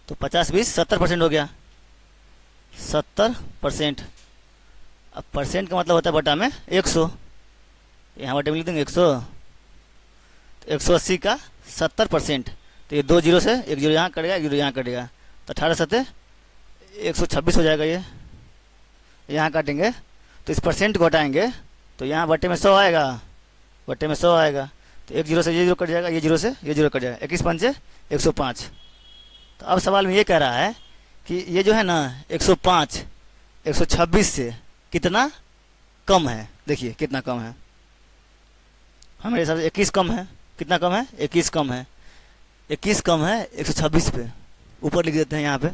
तो 50 20 70% हो गया, 70%। अब परसेंट का मतलब होता है बटा में 100, यहाँ बटे में लिख देंगे 100, तो 180 का 70%, तो ये 2 जीरो से 1 जीरो यहाँ कटेगा, 1 जीरो यहाँ कटेगा, तो 18 सत्ते 126 हो जाएगा। ये यहाँ काटेंगे तो इस परसेंट को हटाएंगे तो यहाँ बटे में 100 आएगा, बटे में 100 आएगा, तो 1 जीरो से ये जीरो कट जाएगा, ये जीरो से ये जीरो कट जाएगा, 21 पंचे 105। तो अब सवाल में ये कह रहा है कि ये जो है ना 105 126 से कितना कम है। देखिए कितना कम है, हमारे हिसाब से 21 कम है, कितना कम है 21 कम है, 21 कम है 126 पे, ऊपर लिख देते हैं यहाँ पे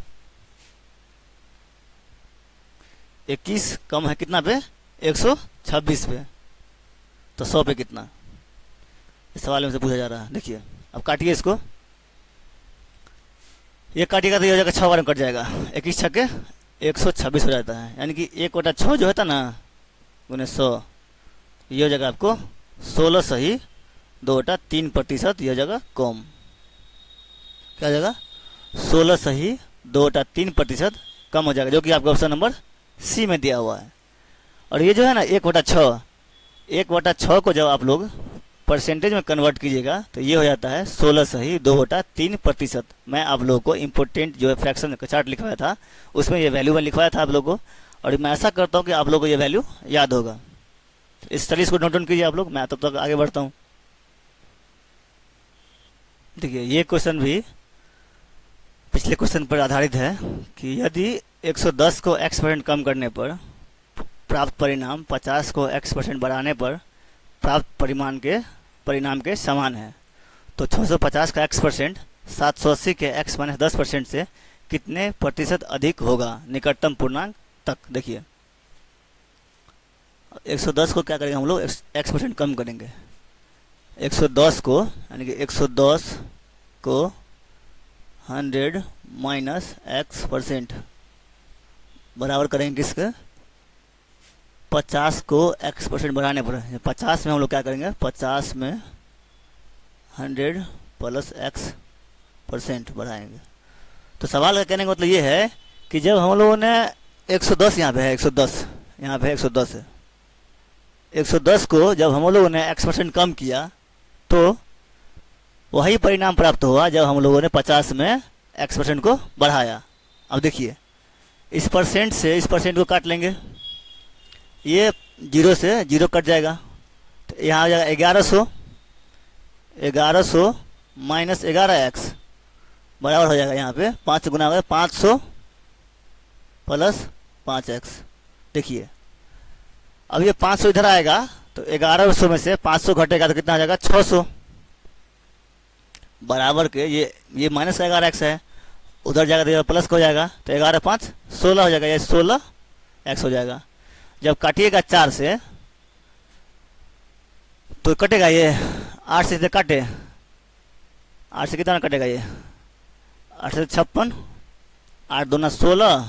21 कम है कितना पे 126 पे, तो 100 पे कितना, इस सवाल में से पूछा जा रहा है। देखिए अब काटिए इसको, ये काटिएगा तो ये हो जाएगा 6 बार में कट जाएगा, 21 छक्के 126 हो जाता है, यानी कि 1 बटा 6 जो होता ना गुने 100, ये हो जाएगा आपको 16 सही 2 बटा 3%, ये हो जाएगा कम, क्या हो जाएगा 16 सही 2 बटा 3% कम हो जाएगा, जो कि आपका ऑप्शन नंबर सी में दिया हुआ है। और ये जो है ना 1 बटा 6, 1 बटा 6 को जब आप लोग परसेंटेज में कन्वर्ट कीजिएगा तो ये हो जाता है 16 सही 2 बटा 3%। मैं आप लोगों को इंपॉर्टेंट जो है फ्रैक्शन का चार्ट लिखवाया था उसमें ये वैल्यू में लिखवाया था आप लोगों को, और मैं ऐसा करता हूँ कि आप लोगों को ये वैल्यू याद होगा। इस तरह इसको नोट डाउन कीजिए आप लोग, मैं तब तक आगे बढ़ता हूँ। देखिए ये क्वेश्चन भी पिछले क्वेश्चन पर आधारित है कि यदि 110 को x% कम करने पर प्राप्त परिणाम 50 को x% बढ़ाने पर प्राप्त परिणाम के समान है, तो 650 का x% 780 के x माइनस 10% से कितने प्रतिशत अधिक होगा निकटतम पूर्णांक तक। देखिए 110 को क्या करेंगे हम लोग, x% कम करेंगे, 110 को यानी कि 110 को 100 माइनस x% बराबर करेंगे किसके, 50 को x% बढ़ाने पर, 50 में हम लोग क्या करेंगे, 50 में 100 प्लस x% बढ़ाएंगे। तो सवाल का कहने का मतलब ये है कि जब हम लोगों ने 110 यहाँ पे है, 110 यहाँ पे 110 है, 110 को जब हम लोगों ने x% कम किया तो वही परिणाम प्राप्त हुआ जब हम लोगों ने 50 में x% को बढ़ाया। अब देखिए इस परसेंट से इस परसेंट को काट लेंगे, ये 0 से 0 कट जाएगा, तो यहाँ आ जाएगा 1100 माइनस 11x बराबर हो जाएगा, यहाँ पे 5 से गुना होगा 500 प्लस 5x। देखिए अब ये 500 इधर आएगा तो 1100 में से 500 घटेगा तो कितना आ जाएगा 600 बराबर के ये माइनस का 11x है, उधर जाएगा तो प्लस का हो जाएगा, तो 11 5 16 हो जाएगा, ये 16x हो जाएगा। जब काटिएगा 4 से तो कटेगा, ये 8 से काटे, 8 से कितना कटेगा, ये 8 से 56 8 दूना 16,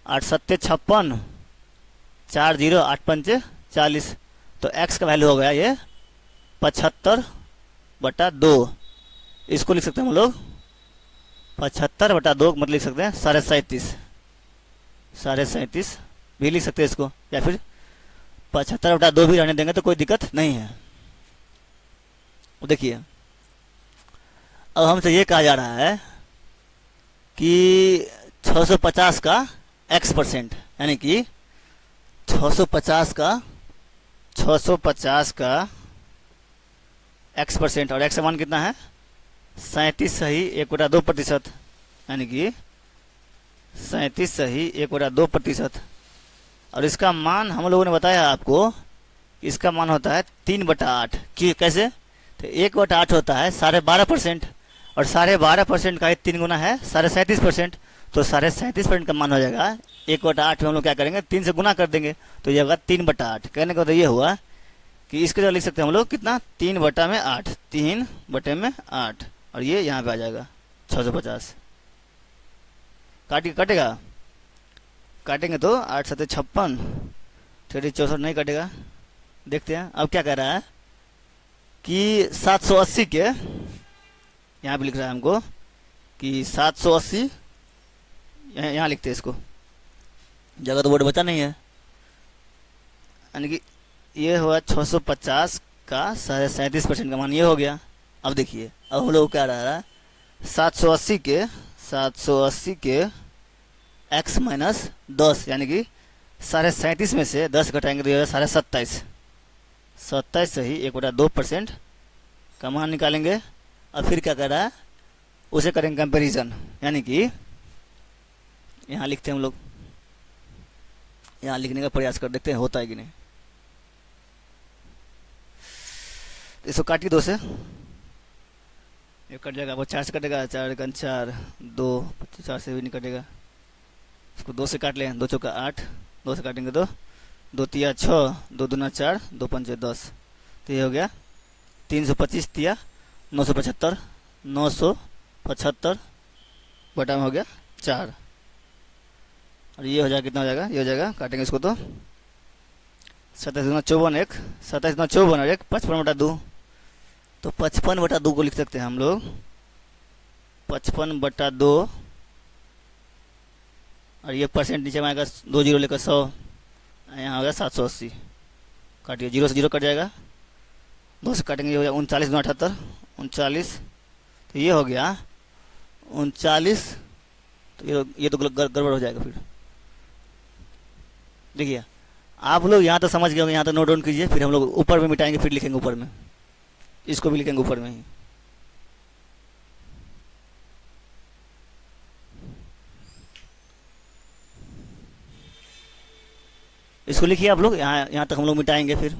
8 सत्ते 56, 4 जीरो 8 पंचे 40। तो x का वैल्यू हो गया ये 75/2। इसको लिख सकते हैं हम लोग 75/2 मतलब लिख सकते हैं 37.5, 37.5 भी लिख सकते हैं इसको, या फिर 75/2 भी रहने देंगे तो कोई दिक्कत नहीं है। देखिए अब हमसे ये कहा जा रहा है कि 650 का x%, यानी कि 650 का x%, और x का मान कितना है 37 सही 1/2%, यानी कि 37 सही 1/2%। और इसका मान हम लोगों ने बताया आपको, इसका मान होता है 3/8। कि कैसे? तो 1/8 होता है 12.5%, और 12.5% का ही 3 गुना है 37.5%। तो 37.5% का मान हो जाएगा 1/8 में हम लोग क्या करेंगे 3 से गुना कर देंगे, तो ये होगा 3/8। कहने का तो ये हुआ कि इसके जो लिख सकते हैं हम लोग कितना 3/8, 3/8, और ये यहाँ पे आ जाएगा 650। कटेगा, काटेंगे तो 8 सत्ते 56, 64 नहीं कटेगा। देखते हैं अब क्या कह रहा है कि 780 के, यहाँ पे लिख रहा है हमको कि 780, यहाँ लिखते हैं इसको, जगह तो बोर्ड बचा नहीं है, यानी कि ये हुआ 650 का 37.5% का मान ये हो गया। अब देखिए अब हम लोग क्या रहा है 780 के x माइनस 10, यानी कि 37.5 में से 10 घटाएंगे तो ये 27.5, 27 सही 1/2% का मान निकालेंगे। अब फिर क्या कर रहा है उसे करेंगे कंपैरिजन, यानी कि यहाँ लिखते हैं हम लोग, यहाँ लिखने का प्रयास कर देखते हैं होता है कि नहीं। इसको काटिए 2 से, ये कट जाएगा, वो 4 से कटेगा, 4 × 4 2, 4 से भी नहीं कटेगा। इसको 2 से काट लें, 2 चौका 8, 2 से काटेंगे तो 2 तिया 6, 2 दूना 4, 2 पंचे 10। तो ये हो गया 325 तिया 975, 975 बटा में हो गया 4। और ये हो जाएगा कितना हो जाएगा, ये हो जाएगा, काटेंगे इसको तो 27 दूना 54, 1 27 दूना 54 और 1 55/2। तो 55/2 को लिख सकते हैं हम लोग 55/2, और ये परसेंट नीचे में आएगा 2 जीरो लेकर 100, यहाँ हो गया 780। काटिए, 0 से 0 कट जाएगा, 2 से काटेंगे, ये हो जाएगा 39 दूना 78, 39। तो ये हो गया 39। तो ये तो गड़बड़ हो जाएगा। फिर देखिए आप लोग यहाँ तो समझ गए होंगे, यहाँ तो नोट डाउन कीजिए, फिर हम लोग ऊपर में मिटाएंगे, फिर लिखेंगे ऊपर में, इसको भी लिखेंगे ऊपर में ही। इसको लिखिए आप लोग, यहाँ तक हम लोग मिटाएंगे। फिर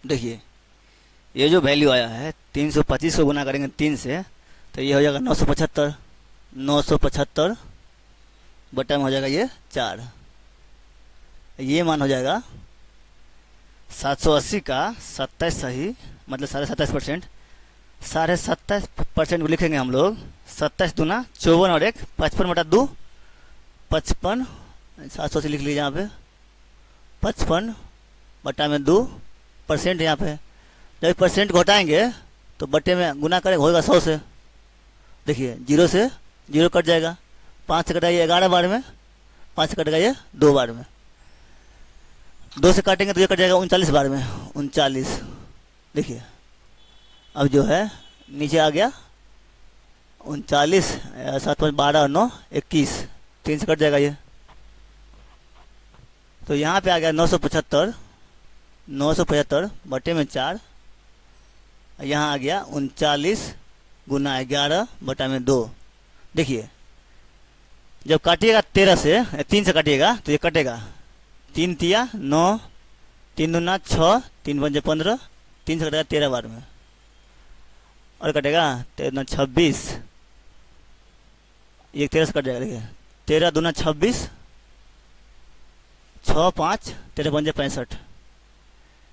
देखिए ये जो वैल्यू आया है 325 को गुना करेंगे 3 से, तो ये हो जाएगा 975, 975 बटा में हो जाएगा ये 4। ये मान हो जाएगा 780 का 27 सही मतलब 27.5%, 27.5% को लिखेंगे हम लोग 27 दूना 54 और 1 55/2, 55 780 लिख लीजिए यहाँ पे 55 बटा में 2% यहाँ पे। जब परसेंट को हटाएंगे तो बटे में गुना करेंगे, होगा 100 से। देखिए 0 से 0 कट जाएगा, 5 से कटाइए 11 बार में, 5 से कटेगा ये 2 बार में, 2 से काटेंगे तो ये कट जाएगा 39 बार में, 39। देखिए अब जो है नीचे आ गया 39, 7 5 12 और 9 21, 3 से कट जाएगा ये। तो यहाँ पे आ गया 975, 975 बटे में 4, यहाँ आ गया 39 गुना 11 बटा में 2। देखिए जब काटिएगा 13 से 3 से काटिएगा तो ये कटेगा 3 तिया 9, 3 दूना 6, 3 पंजे 15, 3 से कटेगा 13 बार में, और कटेगा 13 26, ये 13 से कट जाएगा। देखिए 13 दूना 26, 6 5 13 पंजे 65,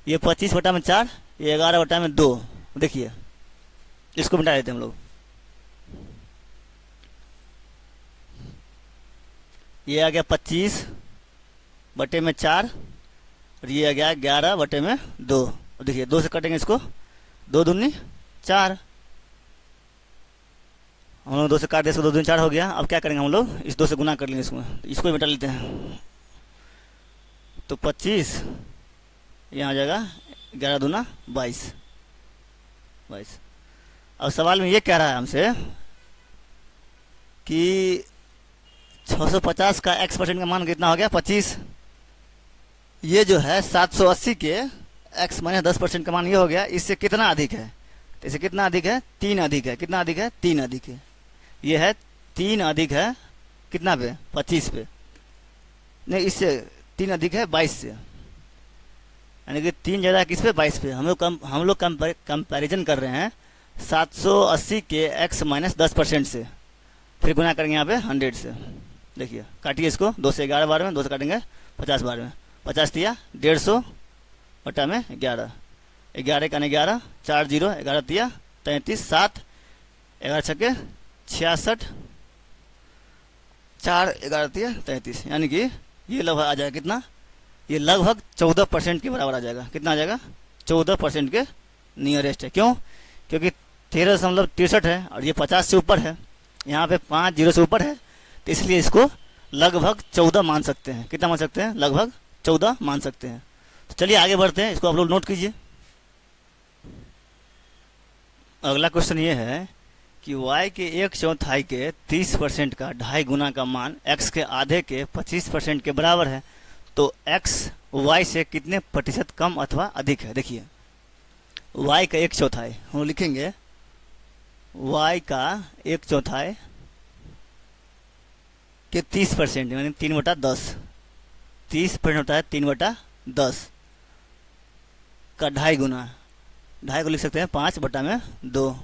ये 25 बटा में 4, ये 11 बटा में 2। देखिए इसको मिटा देते हैं हम लोग। ये आ गया 25/4 और ये आ गया 11/2। और देखिए 2 से कटेंगे इसको, 2 दूनी 4, हम लोग 2 से काट दिया इसको, 2 दूनी 4 हो गया। अब क्या करेंगे हम लोग, इस 2 से गुना कर लेंगे इसमें, तो इसको ही मिटा लेते हैं। तो 25 यहाँ आ जाएगा 11 दूना 22। अब सवाल में ये कह रहा है हमसे कि 650 का x% का मान कितना हो गया 25। ये जो है 780 के x - 10% का मान ये हो गया, इससे कितना अधिक है, तो इससे कितना अधिक है, 3 अधिक है। कितना अधिक है, 3 अधिक है। ये है 3 अधिक है कितना पे, 25 पे, नहीं इससे 3 अधिक है 22 से, यानी कि 3 ज़्यादा है किस पे, 22 पे। हम लोग कंपैरिजन कर रहे हैं 780 के x - 10% से, फिर गुना करेंगे यहाँ पे 100 से। देखिए काटिए इसको, 2 से 11 बार में, 2 से काटेंगे 50 बार में, 50 दिया 150 बटा में 11, 11 का 11, 4 0, 11 दिया 33, 7 11 छक्के 66, 4 11 दिया 33, यानी कि ये लगभग आ जाएगा कितना, ये लगभग 14% के बराबर आ जाएगा। कितना आ जाएगा, 14% के नियरेस्ट है। क्यों, क्योंकि 13.63 है और ये 50 से ऊपर है, यहाँ पे 5 0 से ऊपर है, तो इसलिए इसको लगभग 14 मान सकते हैं। कितना मान सकते हैं, लगभग 14 मान सकते हैं। तो चलिए आगे बढ़ते हैं, इसको आप लोग नोट कीजिए। अगला क्वेश्चन ये है कि y के 1/4 के 30% का 2.5 गुना का मान x के आधे के 25% के बराबर है, तो x y से कितने प्रतिशत कम अथवा अधिक है। देखिए y का 1/4 हम लिखेंगे, y का 1/4 के 30% यानी 3/10, 30% होता है 3/10 का 2.5 गुना, 2.5 को लिख सकते हैं 5/2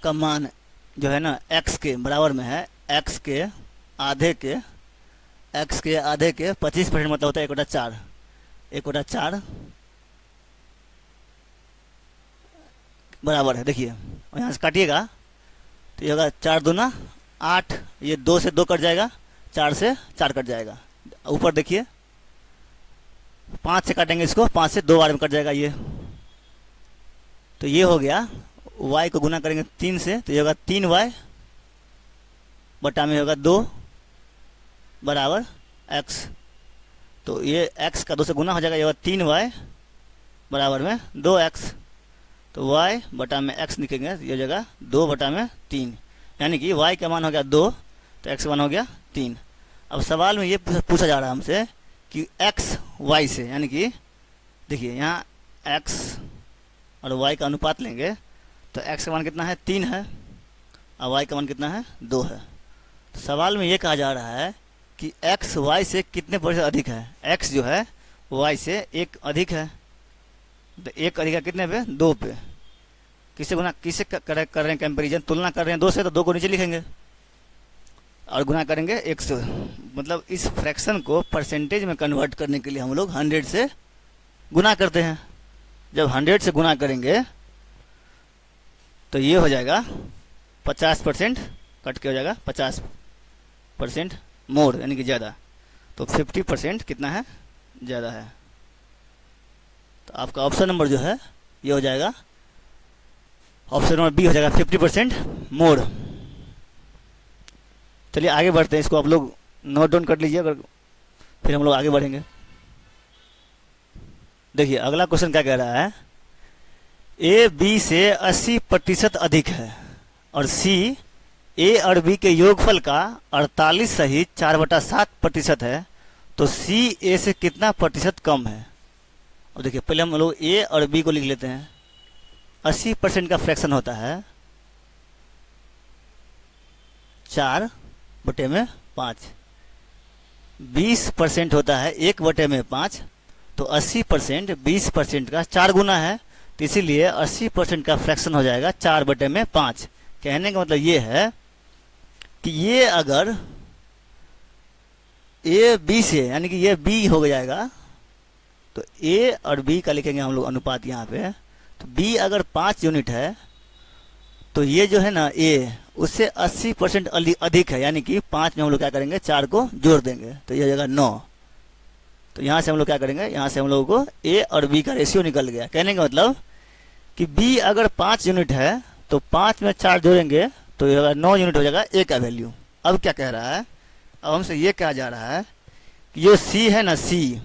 का मान जो है ना x के बराबर में है, x के आधे के 25% मतलब होता है 1/4, 1/4 बराबर है। देखिए और यहाँ से काटिएगा तो ये होगा 4 दूना 8, ये 2 से 2 कट जाएगा, 4 से 4 कट जाएगा। ऊपर देखिए 5 से काटेंगे इसको, 5 से 2 बार में कट जाएगा ये, तो ये हो गया। y को गुना करेंगे 3 से तो ये होगा 3y बटा में होगा 2 बराबर x, तो ये x का 2 से गुना हो जाएगा, ये होगा 3y बराबर में 2x, तो y बटा में x लिखेंगे, ये हो जाएगा 2/3, यानी कि y का मान हो गया 2 तो x का मान हो गया 3। अब सवाल में ये पूछा जा रहा है हमसे कि x y से, यानी कि देखिए यहाँ x और y का अनुपात लेंगे तो x का मान कितना है 3 है और y का मान कितना है 2 है। तो सवाल में ये कहा जा रहा है कि x y से कितने प्रतिशत अधिक है। x जो है y से 1 अधिक है, तो 1 अधिक है कितने पे, 2 पे। किससे गुना, किससे कर रहे हैं कंपेरिजन, तुलना कर रहे हैं 2 से, तो 2 को नीचे लिखेंगे और गुना करेंगे 1 से। मतलब इस फ्रैक्शन को परसेंटेज में कन्वर्ट करने के लिए हम लोग 100 से गुना करते हैं। जब 100 से गुना करेंगे तो ये हो जाएगा 50%, कट के हो जाएगा 50% मोर यानी कि ज़्यादा, तो 50% कितना है, ज़्यादा है। तो आपका ऑप्शन नंबर जो है ये हो जाएगा, ऑप्शन नंबर बी हो जाएगा 50% मोर। चलिए आगे बढ़ते हैं, इसको आप लोग नोट डाउन कर लीजिए, अगर फिर हम लोग आगे बढ़ेंगे। देखिए अगला क्वेश्चन क्या कह रहा है, ए बी से 80% अधिक है और सी ए और बी के योगफल का 48 सहित 4/7% है, तो सी ए से कितना प्रतिशत कम है। और देखिए पहले हम लोग ए और बी को लिख लेते हैं। 80% का फ्रैक्शन होता है 4/5, 20% होता है 1/5, तो 80% 20% का 4 गुना है, तो इसीलिए 80% का फ्रैक्शन हो जाएगा 4/5। कहने का मतलब ये है कि ये अगर ए बी से, यानी कि ये बी हो जाएगा, तो ए और बी का लिखेंगे हम लोग अनुपात यहाँ पे, तो बी अगर 5 यूनिट है तो ये जो है ना ए उससे 80% अधिक है, यानी कि 5 में हम लोग क्या करेंगे, 4 को जोड़ देंगे तो यह हो जाएगा 9। तो यहाँ से हम लोग क्या करेंगे, यहाँ से हम लोगों को ए और बी का रेशियो निकल गया। कहने का मतलब कि बी अगर 5 यूनिट है तो 5 में 4 जोड़ेंगे तो ये होगा 9 यूनिट हो जाएगा ए का वैल्यू। अब क्या कह रहा है, अब हमसे ये कहा जा रहा है कि ये सी है ना, सी,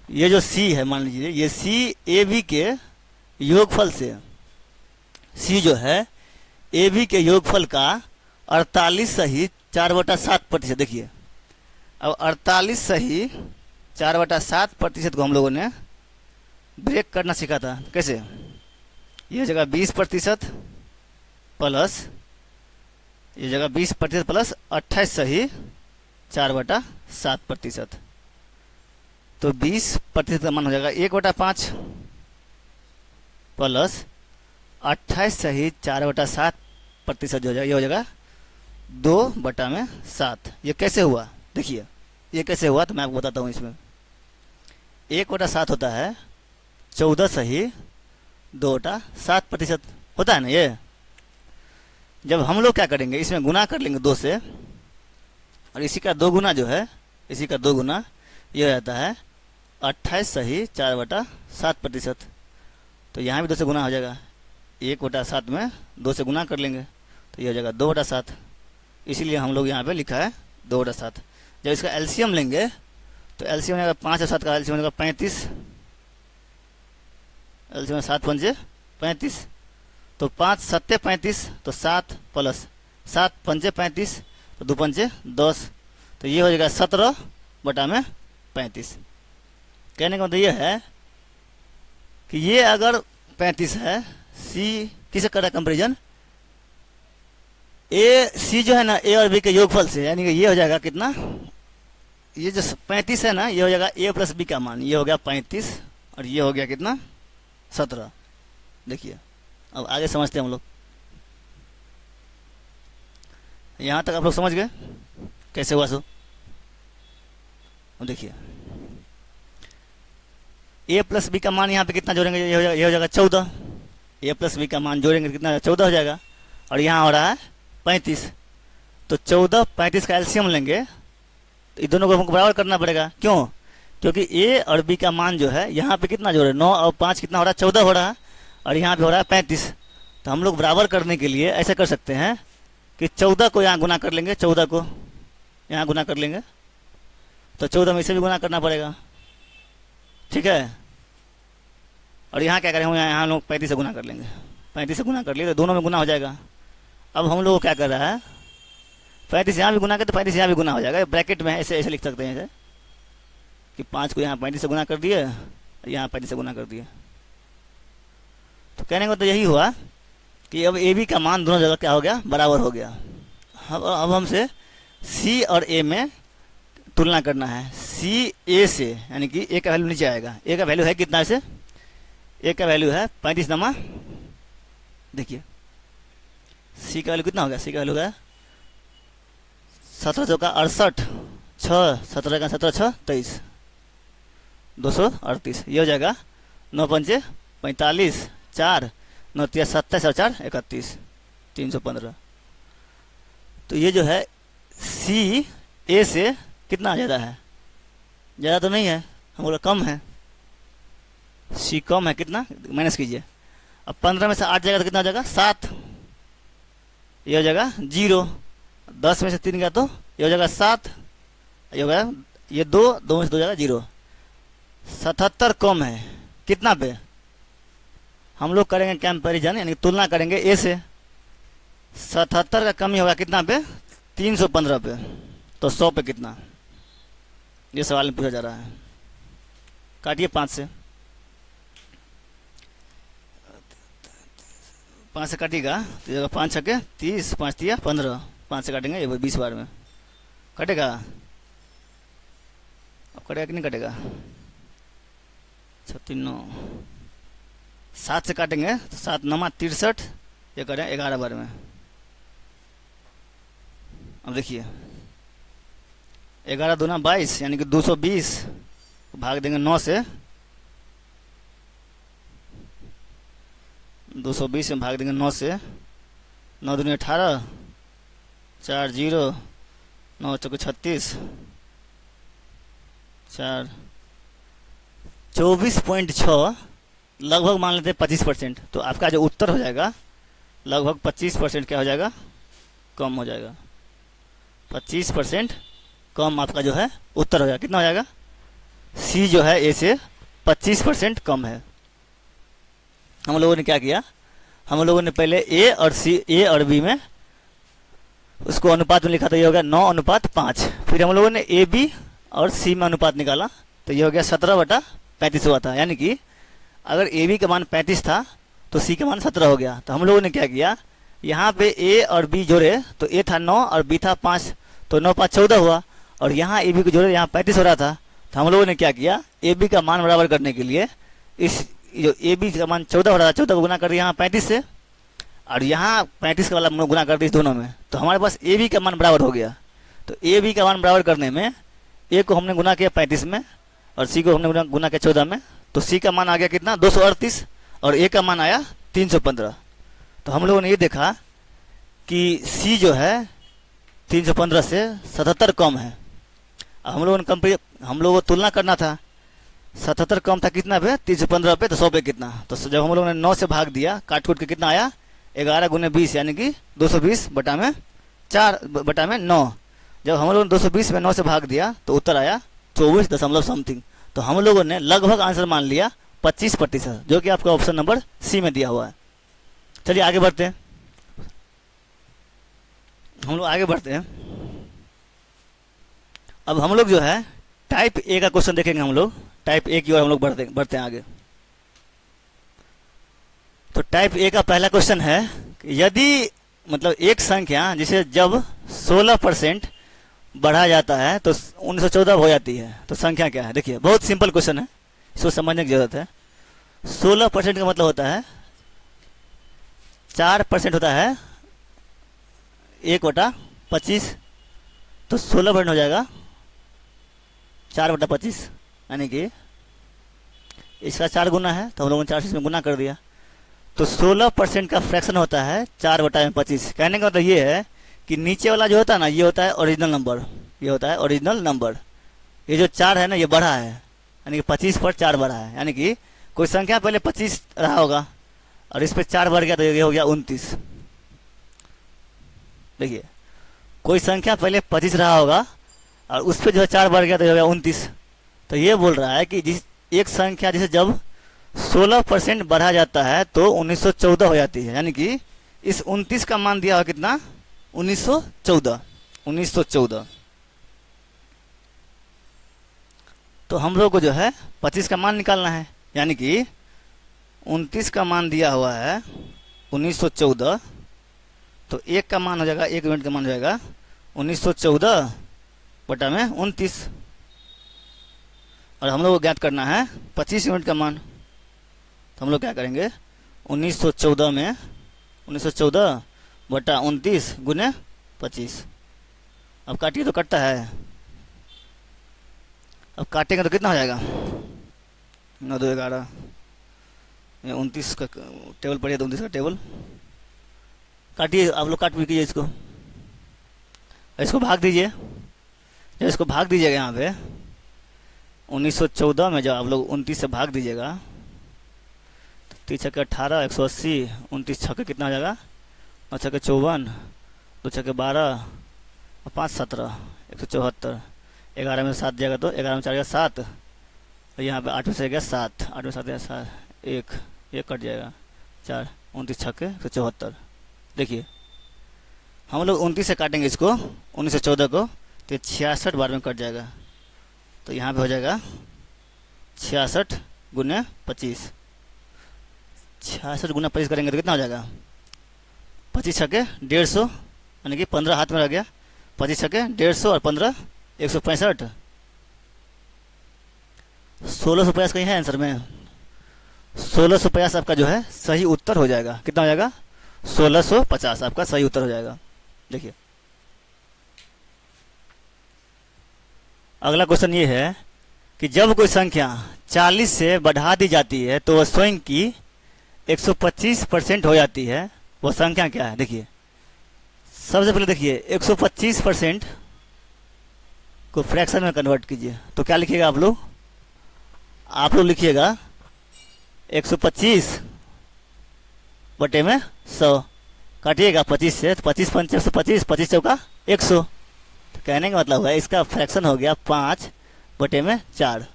ये जो सी है, मान लीजिए ये सी ए बी के योगफल से, सी जो है ए बी के योगफल का 48 सही 4/7%। देखिए अब 48 सही 4/7% को हम लोगों ने ब्रेक करना सीखा था। कैसे, ये जगह 20% प्लस ये जगह 20% प्लस 28 सही 4/7%, तो 20% का मान हो जाएगा 1/5 प्लस 28 सही 4/7% जो हो जाएगा, ये हो जाएगा 2/7। ये कैसे हुआ, देखिए ये कैसे हुआ तो मैं आपको बताता हूँ। इसमें 1/7 होता है 14 सही 2/7% होता है ना। ये जब हम लोग क्या करेंगे, इसमें गुना कर लेंगे 2 से, और इसी का 2 गुना जो है, इसी का 2 गुना ये हो जाता है 28 सही 4/7%। तो यहाँ भी 2 से गुना हो जाएगा, 1/7 में 2 से गुना कर लेंगे तो ये हो जाएगा 2/7। इसीलिए हम लोग यहाँ पे लिखा है 2/7। जब इसका एलसीएम लेंगे तो एलसीएम हो जाएगा 5 और 7 का एलसीएम हो जाएगा 35, एलसीएम 7 पंजे 35, तो 5 7 35, तो 7 प्लस 7 पंजे 35, तो 2 पंजे 10, तो ये हो जाएगा 17/35। कहने का मतलब ये है कि ये अगर 35 है, सी किसे कर रहा है कंपेरिजन, ए सी जो है ना ए और बी के योगफल से, यानी कि ये हो जाएगा कितना, ये जो 35 है ना, ये हो जाएगा ए प्लस बी का मान, ये हो गया 35 और ये हो गया कितना 17। देखिए अब आगे समझते हैं हम लोग। यहाँ तक आप लोग समझ गए कैसे हुआ सो। अब देखिए ए प्लस बी का मान यहाँ पे कितना जोड़ेंगे, ये हो जाएगा 14। ए प्लस बी का मान जोड़ेंगे कितना, 14 हो जाएगा, और यहाँ हो रहा है 35, तो 14 35 का एलसीएम लेंगे तो इन दोनों को हमको बराबर करना पड़ेगा। क्यों, क्योंकि ए और बी का मान जो है यहाँ पे कितना जोड़े, 9 और 5 कितना हो रहा है, 14 हो रहा है, और यहाँ पे हो रहा है 35। तो हम लोग बराबर करने के लिए ऐसा कर सकते हैं कि 14 को यहाँ गुना कर लेंगे, 14 को यहाँ गुना कर लेंगे, तो 14 में इसे भी गुना करना पड़ेगा, ठीक है। और यहाँ क्या करेंगे, यहाँ लोग 35 से गुना कर लेंगे, 35 से गुना कर लिए तो दोनों में गुना हो जाएगा। अब हम लोग क्या कर रहा है, 35 यहाँ भी गुना करते, 35 यहाँ भी गुना हो जाएगा, ब्रैकेट में ऐसे ऐसे लिख सकते हैं ऐसे कि 5 को यहाँ 35 से गुना कर दिए, यहाँ 35 से गुना कर दिए। तो कहने को तो यही हुआ कि अब ए बी का मान दोनों जगह क्या हो गया, बराबर हो गया। अब हमसे सी और ए में तुलना करना है। सी ए से, यानी कि ए का वैल्यू नीचे आएगा, ए का वैल्यू है कितना, ऐसे ए का वैल्यू है 35 नमा, देखिए सी का वैल्यू कितना हो गया, सी का वैल्यू है 17 चौका 68, 6 17 का 17 6 23, 238, ये हो जाएगा 9 पंचे 45, 4 9 3 27 और 4 31, 315। तो ये जो है सी ए से कितना ज़्यादा है, ज़्यादा तो नहीं है, हम बोला कम है, सी कम है, कितना माइनस कीजिए। अब 15 में से 8 जाएगा तो कितना हो जाएगा, 7, ये हो जाएगा 0, 10 में से 3 गया तो ये हो जाएगा 7, ये हो गया ये 2 में से 2 जाएगा 0, 77 कम है कितना पे, हम लोग करेंगे कंपैरिजन, यानी तुलना करेंगे ए से। 77 का कमी होगा कितना पे, 315 पे, तो 100 पे कितना, ये सवाल में पूछा जा रहा है। काटिए 5 से, 5 से काटिएगा तो 5 छके 30, 5 तिया 15, 5 से काटेंगे ये 20 बार में कटेगा। अब कटेगा कि नहीं कटेगा, 36, 7 से काटेंगे तो 7 9 63, ये करें 11 बार में। अब देखिए 11 दूना 22, यानी कि 220, भाग देंगे 9 से, 220 में भाग देंगे 9 से, 9 दूनी 18, 4 0, 9 चौके 36, 4 24.6, लगभग मान लेते हैं 25%। तो आपका जो उत्तर हो जाएगा लगभग 25% क्या हो जाएगा, कम हो जाएगा। 25% कम आपका जो है उत्तर हो जाएगा। कितना हो जाएगा, सी जो है ए से 25% कम है। हम लोगों ने क्या किया, हम लोगों ने पहले ए और बी में उसको अनुपात में लिखा, तो ये हो गया 9:5। फिर हम लोगों ने ए बी और सी में अनुपात निकाला, तो ये हो गया 17/35 हुआ था। यानी कि अगर ए बी का मान 35 था तो सी का मान 17 हो गया। तो हम लोगों ने क्या किया, यहाँ पे ए और बी जोड़े, तो ए था 9 और बी था 5, तो 9 5 14 हुआ। और यहाँ ए बी को जोड़े, यहाँ 35 हो रहा था, तो हम लोगों ने क्या किया, ए बी का मान बराबर करने के लिए इस जो ए बी का मान 14 हो रहा था, 14 को गुना कर दिया यहाँ 35 से, और यहाँ 35 का वाला गुना कर दिया इस दोनों में, तो हमारे पास ए बी का मान बराबर हो गया। तो ए बी का मान बराबर करने में ए को हमने गुना किया 35 में और सी को हमने गुना किया 14 में, तो सी का मान आ गया कितना, 238, और ए का मान आया 315। तो हम लोगों ने ये देखा कि सी जो है 315 से 77 कम है। अब हम लोगों को तुलना करना था, 77 कम था कितना पे, 315 पे, तो 100 पे कितना। तो जब हम लोगों ने 9 से भाग दिया, काट कूट के कितना आया, 11 गुने 20 यानी कि 220 बटा में 4 बटा में 9। जब हम लोगों ने 220 में 9 से भाग दिया तो उत्तर आया 24 दशमलव समथिंग। तो हम लोगों ने लगभग आंसर मान लिया 25%, जो कि आपका ऑप्शन नंबर सी में दिया हुआ है। चलिए आगे बढ़ते हैं, हम लोग आगे बढ़ते हैं। अब हम लोग जो है टाइप ए का क्वेश्चन देखेंगे। हम लोग टाइप ए की ओर हम लोग बढ़ते हैं आगे। तो टाइप ए का पहला क्वेश्चन है कि यदि मतलब एक संख्या जिसे जब 16% बढ़ा जाता है तो 1914 हो जाती है, तो संख्या क्या है। देखिए बहुत सिंपल क्वेश्चन है, इसको समझने की जरूरत है। 16% का मतलब होता है 4% होता है 1/25, तो 16% हो जाएगा 4/25, यानी कि इसका 4 गुना है, तो हम लोगों ने 4 से इसमें गुना कर दिया। तो 16% का फ्रैक्शन होता है 4/25। कहने का मतलब ये है कि नीचे वाला जो होता है ना, ये होता है ओरिजिनल नंबर, ये होता है ओरिजिनल नंबर। ये जो 4 है ना, ये बढ़ा है, यानी कि 25 पर 4 बढ़ा है। यानी कि कोई संख्या पहले 25 रहा होगा और इस पर 4 बढ़ गया, तो ये हो गया 29। देखिए कोई संख्या पहले 25 रहा होगा और उस पर जो है 4 बढ़ गया, तो ये हो गया 29। तो ये बोल रहा है कि जिस एक संख्या जिसे जब 16% बढ़ा जाता है तो 1914 हो जाती है। यानी कि इस 29 का मान दिया हुआ कितना, 1914। तो हम लोग को जो है 25 का मान निकालना है, यानी कि 29 का मान दिया हुआ है 1914, तो 1 का मान हो जाएगा, 1 यूनिट का मान हो जाएगा 1914 बटा में 29। और हम लोग को ज्ञात करना है 25 यूनिट का मान। तो हम लोग क्या करेंगे, 1914 बटा 29 गुने 25। अब काटिए तो कटता है, अब काटेंगे तो कितना हो जाएगा, 9 2 11, 29 का टेबल पढ़िए, तो 29 का टेबल काटिए। आप लोग काट भी कीजिए, इसको भाग दीजिए। जब इसको भाग दीजिएगा यहाँ पे 1914 में जब आप लोग 29 से भाग दीजिएगा, तो 3 छक्के 18, 180, 29 छक्के कितना हो जाएगा, 9 छक्के 54, 2 छक्के 12, 5 17, 174। 11 में 7 जाएगा तो 11 में 4 गया 7, और यहाँ पे 8 में से गया 7, 8 में 7 गया 7, 1 कट जाएगा 4, 29 छक्के 174। देखिए हम लोग 29 से काटेंगे इसको 1914 को, तो 66 बार में कट जाएगा। तो यहाँ पे हो जाएगा 66 गुने 25। 66 गुना 25 करेंगे तो कितना हो जाएगा, 25 छक्के 150, यानी कि 15 हाथ में रह गया। 25 छक्के 150 और 15 165। 1650 कहीं है आंसर में, 1650 आपका जो है सही उत्तर हो जाएगा। कितना हो जाएगा, 1650 आपका सही उत्तर हो जाएगा। देखिए अगला क्वेश्चन ये है कि जब कोई संख्या 40 से बढ़ा दी जाती है तो वह स्वयं की 125% हो जाती है, वह संख्या क्या है। देखिए सबसे पहले देखिए 125% को फ्रैक्शन में कन्वर्ट कीजिए, तो क्या लिखिएगा आप लोग लिखिएगा 125 बटे में 100, काटिएगा 25 से, तो 25 पंचे 125, 25 चौका 100। तो कहने का मतलब है इसका फ्रैक्शन हो गया 5 बटे में 4,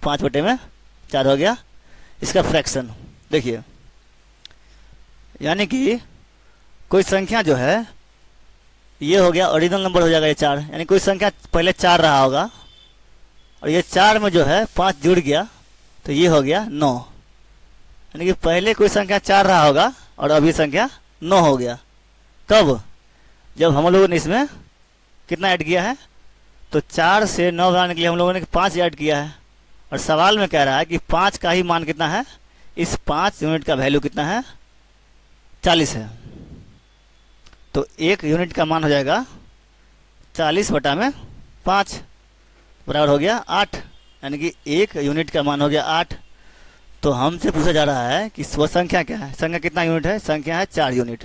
5 बटे में 4 हो गया इसका फ्रैक्शन। देखिए यानी कि कोई संख्या जो है ये हो गया ओरिजिनल नंबर हो जाएगा ये 4, यानी कोई संख्या पहले 4 रहा होगा और ये 4 में जो है 5 जुड़ गया तो ये हो गया 9, यानी कि पहले कोई संख्या 4 रहा होगा और अब ये संख्या 9 हो गया। कब? जब हम लोगों ने इसमें कितना ऐड किया है, तो 4 से 9 बनाने के लिए हम लोगों ने 5 ऐड किया है, और सवाल में कह रहा है कि 5 का ही मान कितना है, इस 5 यूनिट का वैल्यू कितना है, 40 है। तो 1 यूनिट का मान हो जाएगा 40 बटा में 5 बराबर हो गया 8, यानी कि 1 यूनिट का मान हो गया 8। तो हमसे पूछा जा रहा है कि वह संख्या क्या है, संख्या कितना यूनिट है, संख्या है 4 यूनिट।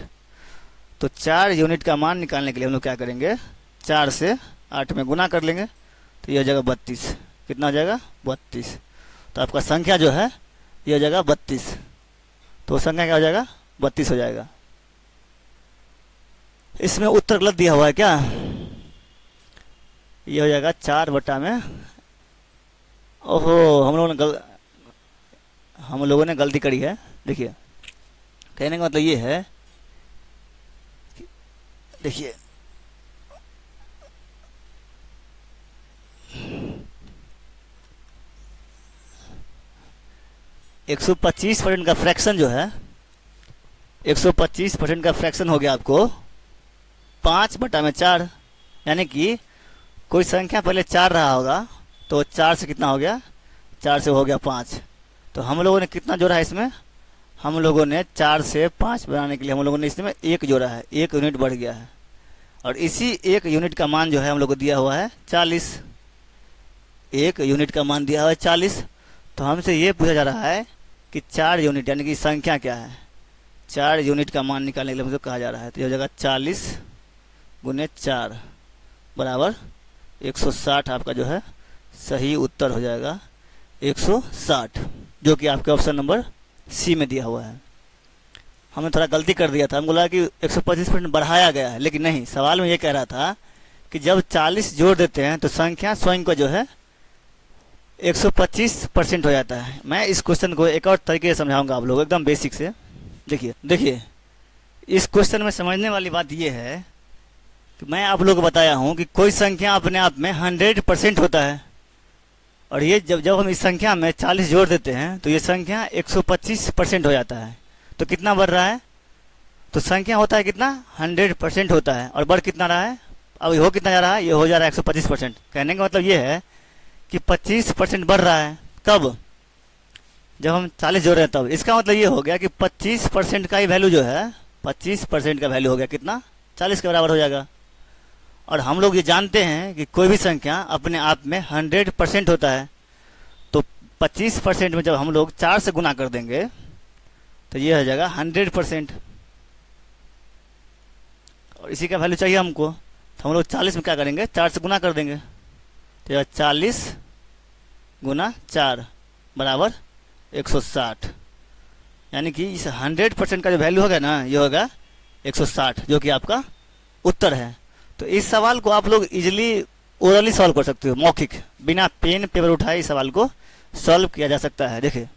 तो 4 यूनिट का मान निकालने के लिए हम लोग क्या करेंगे, 4 से 8 में गुना कर लेंगे, तो ये हो जाएगा 32। कितना हो जाएगा, 32। तो आपका संख्या जो है ये हो जाएगा 32, तो संख्या क्या हो जाएगा, 32 हो जाएगा। इसमें उत्तर गलत दिया हुआ है क्या, ये हो जाएगा 4 बटा में, ओहो हम लोगों ने गलती करी है। देखिए कहने का मतलब ये है, देखिए %125 का फ्रैक्शन जो है, 125% का फ्रैक्शन हो गया आपको 5 बटा में 4, यानी कि कोई संख्या पहले 4 रहा होगा तो 4 से कितना हो गया, 4 से हो गया 5। तो हम लोगों ने कितना जोड़ा है इसमें, हम लोगों ने 4 से 5 बनाने के लिए हम लोगों ने इसमें 1 जोड़ा है, 1 यूनिट बढ़ गया है, और इसी 1 यूनिट का मान जो है हम लोग को दिया हुआ है 40। 1 यूनिट का मान दिया हुआ है 40। तो हमसे ये पूछा जा रहा है कि 4 यूनिट यानी कि संख्या क्या है, 4 यूनिट का मान निकालने के लिए हमसे कहा जा रहा है। तो ये हो जाएगा 40 गुने 4 बराबर 160। आपका जो है सही उत्तर हो जाएगा 160, जो कि आपके ऑप्शन नंबर सी में दिया हुआ है। हमने थोड़ा गलती कर दिया था, हम बोला कि 125% बढ़ाया गया है, लेकिन नहीं, सवाल में ये कह रहा था कि जब 40 जोड़ देते हैं तो संख्या स्वयं को जो है 125% हो जाता है। मैं इस क्वेश्चन को एक और तरीके से समझाऊंगा आप लोग, एकदम बेसिक से। देखिए इस क्वेश्चन में समझने वाली बात यह है कि मैं आप लोग को बताया हूं कि कोई संख्या अपने आप में 100% होता है, और ये जब हम इस संख्या में 40 जोड़ देते हैं तो ये संख्या 125% हो जाता है। तो कितना बढ़ रहा है, तो संख्या होता है कितना, 100% होता है, और बढ़ कितना रहा है, अब हो कितना जा रहा है, ये हो जा रहा है 125%। कहने का मतलब ये है कि 25% बढ़ रहा है। कब, जब हम 40 जोड़ रहे हैं तब। इसका मतलब ये हो गया कि 25% का ही वैल्यू जो है, 25% का वैल्यू हो गया कितना, 40 के बराबर हो जाएगा। और हम लोग ये जानते हैं कि कोई भी संख्या अपने आप में 100% होता है, तो 25% में जब हम लोग 4 से गुना कर देंगे तो ये हो जाएगा 100%, और इसी का वैल्यू चाहिए हमको। तो हम लोग 40 में क्या करेंगे, 4 से गुना कर देंगे, तो यह 40 गुना 4 बराबर 160, यानी कि इस 100% का जो वैल्यू होगा ना, ये होगा 160, जो कि आपका उत्तर है। तो इस सवाल को आप लोग इजीली ओरली सॉल्व कर सकते हो, मौखिक, बिना पेन पेपर उठाए इस सवाल को सॉल्व किया जा सकता है। देखिए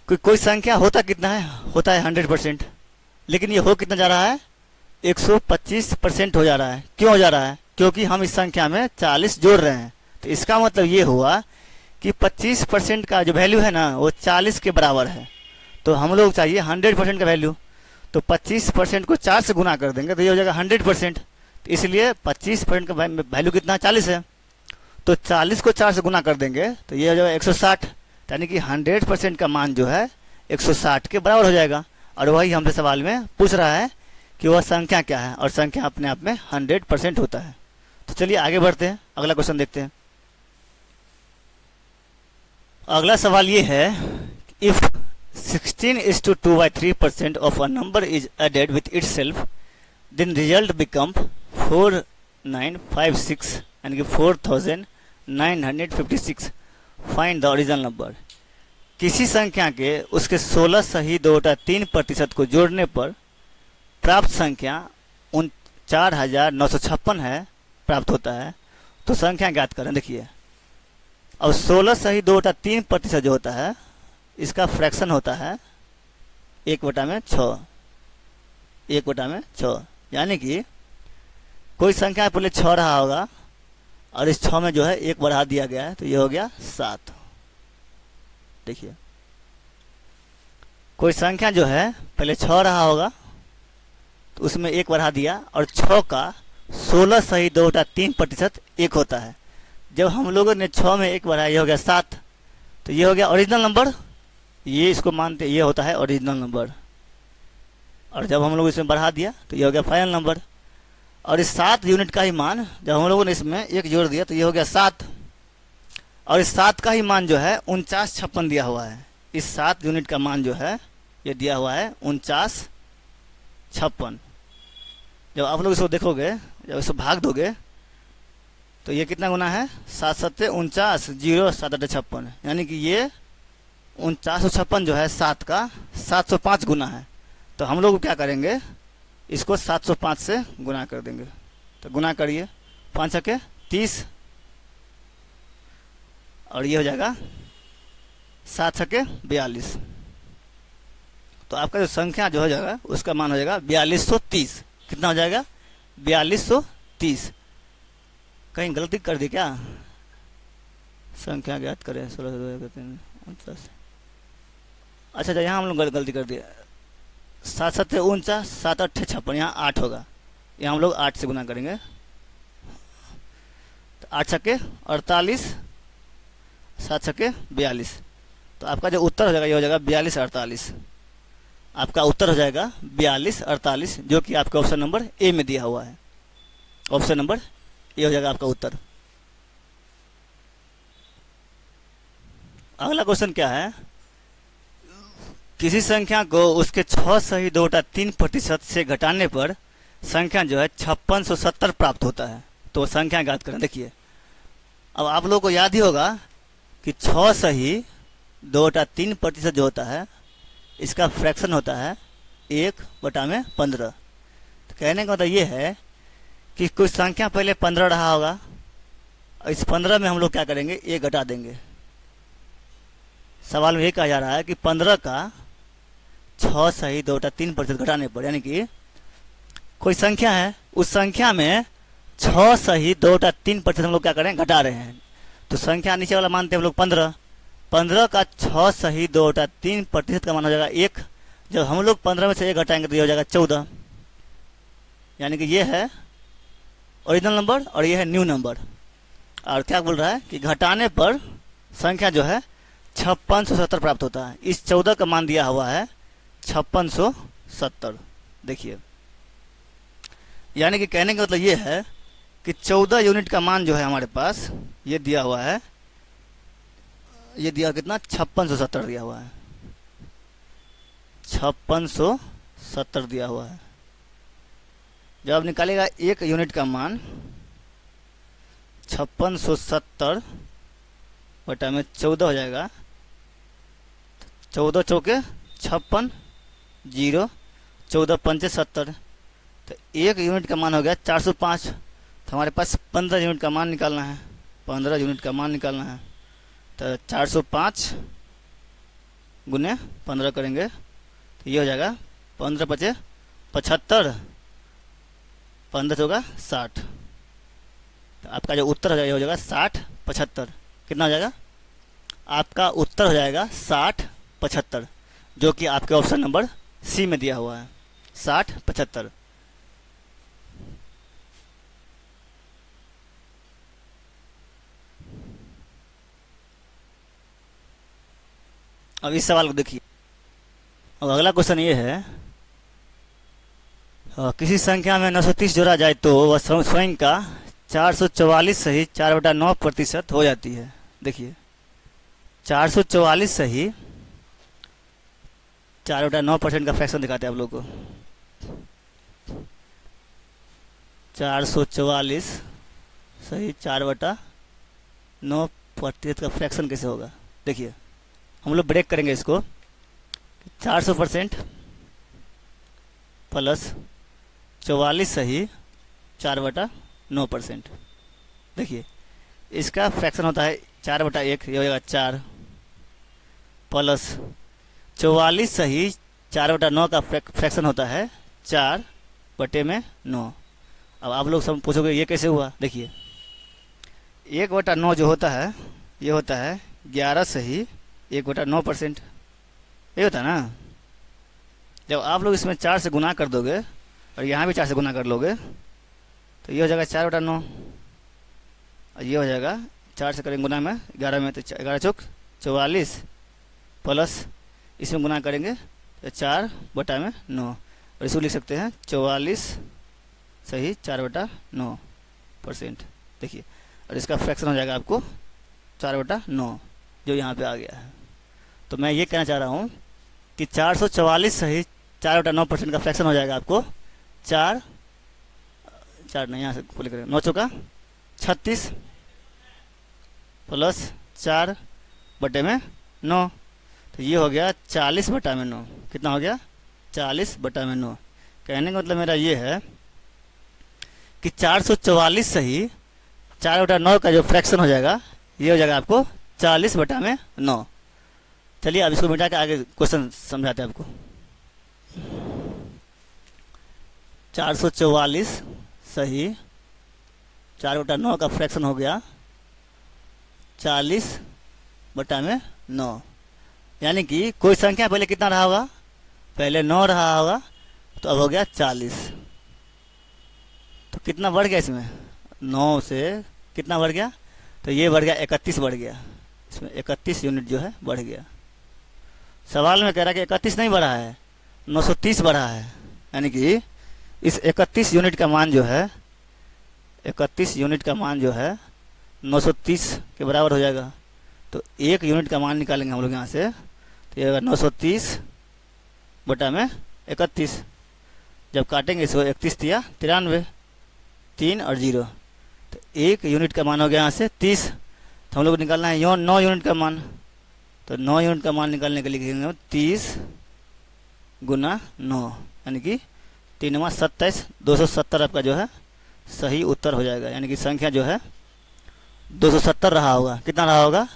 कोई संख्या होता कितना है, होता है 100%, लेकिन ये हो कितना जा रहा है, 125% हो जा रहा है। क्यों हो जा रहा है, क्योंकि हम इस संख्या में 40 जोड़ रहे हैं। तो इसका मतलब ये हुआ कि 25% का जो वैल्यू है ना वो 40 के बराबर है। तो हम लोग चाहिए 100% का वैल्यू, तो 25% को 4 से गुना कर देंगे तो ये हो जाएगा 100%। तो इसलिए 25% का वैल्यू कितना, 40 है, तो 40 को 4 से गुना कर देंगे तो ये हो जाएगा 160, यानी कि 100% का मान जो है 160 के बराबर हो जाएगा। और वही हमसे सवाल में पूछ रहा है कि वह संख्या क्या है, और संख्या अपने आप में 100% होता है। तो चलिए आगे बढ़ते हैं, अगला क्वेश्चन देखते हैं। अगला सवाल ये है, if 16:2/3% of a number is added with itself, then result become 4956 यानी कि 4956। Find the original number. किसी संख्या के उसके 16 सही 2/3% को जोड़ने पर प्राप्त संख्या 4956 है, प्राप्त होता है। तो संख्या ज्ञात करें। देखिए अब 16 सही 2/3% जो होता है इसका फ्रैक्शन होता है 1/6। 1/6 यानी कि कोई संख्या पहले 6 रहा होगा और इस 6 में जो है 1 बढ़ा दिया गया है, तो ये हो गया 7। देखिए कोई संख्या जो है पहले 6 रहा होगा तो उसमें 1 बढ़ा दिया, और 6 का 16 सही 2/3% 1 होता है। जब हम लोगों ने 6 में 1 बढ़ाया, ये हो गया 7। तो ये हो गया ओरिजिनल नंबर। ये इसको मानते, ये होता है ओरिजिनल नंबर। और जब हम लोग इसमें बढ़ा दिया तो ये हो गया फाइनल नंबर। और इस 7 यूनिट का ही मान जब हम लोगों ने इसमें 1 जोड़ दिया तो ये हो गया 7। और इस 7 का ही मान जो है 4956 दिया हुआ है। इस 7 यूनिट का मान जो है ये दिया हुआ है 4956। जब आप लोग इसको देखोगे, जब इसको भाग दोगे तो ये कितना गुना है, 7 7 49, 0 7 8 56, यानी कि ये 4956 जो है 7 का 705 गुना है। तो हम लोग क्या करेंगे, इसको 705 से गुना कर देंगे। तो गुना करिए, 5 छके 30, और ये हो जाएगा 7 छके 42। तो आपका जो संख्या जो हो जाएगा उसका मान हो जाएगा 4230। कितना हो जाएगा, 4230। कहीं गलती कर दी क्या, संख्या ज्ञात करें 16। अच्छा यहाँ हम लोग गलती कर दिया। 7 7 49, 7 8 56, यहाँ 8 होगा, यहाँ हम लोग 8 से गुना करेंगे। तो 8 छके 48, 7 छके 42। तो आपका जो उत्तर हो जाएगा ये हो जाएगा 4248। आपका उत्तर हो जाएगा 4248, जो कि आपका ऑप्शन नंबर ए में दिया हुआ है। ऑप्शन नंबर ए हो जाएगा आपका उत्तर। अगला क्वेश्चन क्या है, किसी संख्या को उसके 6 सही 2/3% से घटाने पर संख्या जो है 5670 प्राप्त होता है। तो संख्या ज्ञात करें। देखिए अब आप लोगों को याद ही होगा कि 6 सही 2/3% जो होता है इसका फ्रैक्शन होता है 1/15। तो कहने का मतलब ये है कि कुछ संख्या पहले 15 रहा होगा, और इस 15 में हम लोग क्या करेंगे, 1 घटा देंगे। सवाल में ये कहा जा रहा है कि 15 का 6 सही 2/3% घटाने पर, यानी कि कोई संख्या है, उस संख्या में 6 सही 2/3% हम लोग क्या करें, घटा रहे हैं। तो संख्या नीचे वाला मानते हैं हम लोग 15। 15 का 6 सही 2/3% का मान हो जाएगा 1। जब हम लोग 15 में से 1 घटाएंगे तो ये हो जाएगा 14। यानी कि ये है ओरिजिनल नंबर और ये है न्यू नंबर। और क्या बोल रहा है कि घटाने पर संख्या जो है 5670 प्राप्त होता है। इस 14 का मान दिया हुआ है 5670। देखिए यानी कि कहने का मतलब ये है कि 14 यूनिट का मान जो है हमारे पास ये दिया हुआ है, ये दिया कितना, 5670 दिया हुआ है। 5670 दिया हुआ है। जब आप निकालेगा 1 यूनिट का मान 5670 बटा में 14 हो जाएगा। 14 चौके 56, 0 14 पंचे 70। तो 1 यूनिट का मान हो गया 405। तो हमारे पास 15 यूनिट का मान निकालना है। 15 यूनिट का मान निकालना है तो 405 गुने 15 करेंगे तो ये हो जाएगा 15 पचे 75, 15 होगा 60। तो आपका जो उत्तर हो जाएगा, हो जाएगा 60 75। कितना हो जाएगा, आपका उत्तर हो जाएगा 60 75, जो कि आपके ऑप्शन नंबर सी में दिया हुआ है, 60 75। अब इस सवाल को देखिए। अब अगला क्वेश्चन ये है, किसी संख्या में 930 जोड़ा जाए तो वह स्वयं का 444 सही 4/9% हो जाती है। देखिए 444 सही 4/9% का फ्रैक्शन दिखाते हैं आप लोग को। 444 सही 4/9 प्रतिशत का फ्रैक्शन कैसे होगा। देखिए हम लोग ब्रेक करेंगे इसको, 400% प्लस 44 सही 4/9%। देखिए इसका फ्रैक्शन होता है 4/1, ये हो जाएगा 4 प्लस 44 सही 4/9 का फ्रैक्शन होता है 4/9। अब आप लोग सब पूछोगे ये कैसे हुआ। देखिए 1/9 जो होता है ये होता है 11 सही 1/9%, ये होता है ना। जब आप लोग इसमें 4 से गुना कर दोगे और यहाँ भी 4 से गुना कर लोगे तो ये हो जाएगा 4/9, और ये हो जाएगा 4 से करेंगे गुना में 11 में तो 11 चौक 44 प्लस इसमें गुना करेंगे तो 4/9, और इसको लिख सकते हैं 44 सही 4/9%। देखिए और इसका फ्रैक्शन हो जाएगा आपको 4/9 जो यहाँ पे आ गया है। तो मैं ये कहना चाह रहा हूँ कि 444 सही 4/9% का फ्रैक्शन हो जाएगा आपको 4 नहीं, यहाँ से खुले करें 9 चौका 36 प्लस 4/9, तो ये हो गया 40/9। कितना हो गया 40/9। कहने का मतलब मेरा ये है कि 444 सही 4/9 का जो फ्रैक्शन हो जाएगा ये हो जाएगा आपको 40/9। चलिए अब इसको मिटा के आगे क्वेश्चन समझाते हैं आपको। 444 सही 4/9 का फ्रैक्शन हो गया 40/9, यानी कि कोई संख्या पहले कितना रहा होगा, पहले 9 रहा होगा तो अब हो गया 40। तो कितना बढ़ गया इसमें, 9 से कितना बढ़ गया, तो ये बढ़ गया 31 बढ़ गया, इसमें 31 यूनिट जो है बढ़ गया। सवाल में कह रहा है कि 31 नहीं बढ़ा है 930 बढ़ा है, यानी कि इस 31 यूनिट का मान जो है 31 यूनिट का मान जो है 930 के बराबर हो जाएगा। तो 1 यूनिट का मान निकालेंगे हम लोग यहाँ से, तो ये होगा 930/31। जब काटेंगे इसको 31 दिया 93, 3 और 0, तो 1 यूनिट का मान हो गया यहाँ से 30। तो हम लोग को निकालना है 9 यूनिट का मान, तो 9 यूनिट का मान निकालने के लिए लिखेंगे 30 गुना 9, यानी कि 3 × 27, 270 आपका जो है सही उत्तर हो जाएगा। यानी कि संख्या जो है 270 रहा होगा। कितना रहा होगा,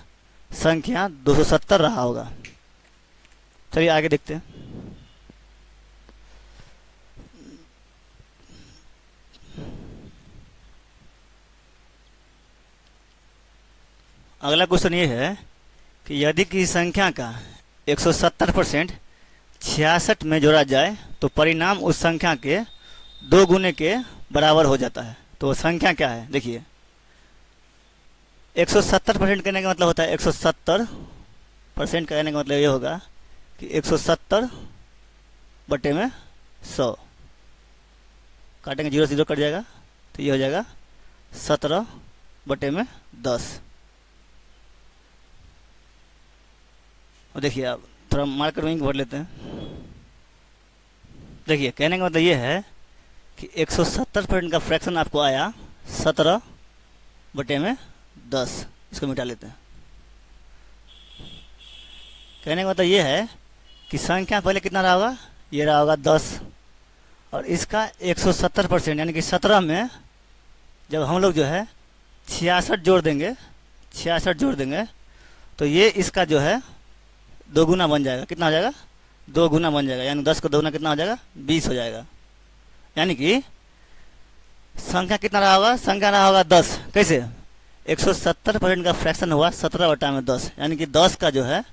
संख्या 270 रहा होगा। चलिए आगे देखते हैं। अगला क्वेश्चन ये है कि यदि किसी संख्या का 170% 66 में जोड़ा जाए तो परिणाम उस संख्या के 2 गुने के बराबर हो जाता है। तो वो संख्या क्या है, देखिए 170% कहने का मतलब होता है 170% कहने का मतलब ये होगा कि 170/100 काटेंगे 0 से 0 कट जाएगा, तो ये हो जाएगा 17/10। और देखिए आप थोड़ा मार्कर विंग भर लेते हैं। देखिए कहने का मतलब ये है कि 170% का फ्रैक्शन आपको आया 17/10। इसको मिटा लेते हैं। कहने का मतलब ये है कि संख्या पहले कितना रहा होगा, ये रहा होगा 10, और इसका 170% यानी कि 17 में जब हम लोग जो है 66 जोड़ देंगे, 66 जोड़ देंगे तो ये इसका जो है 2 गुना बन जाएगा। कितना हो जाएगा, 2 गुना बन जाएगा, यानी 10 को 2 गुना कितना हो जाएगा, 20 हो जाएगा। यानी कि संख्या कितना रहा होगा, संख्या रहा होगा 10। कैसे, 170% का फ्रैक्शन हुआ 17/10, यानी कि 10 का जो है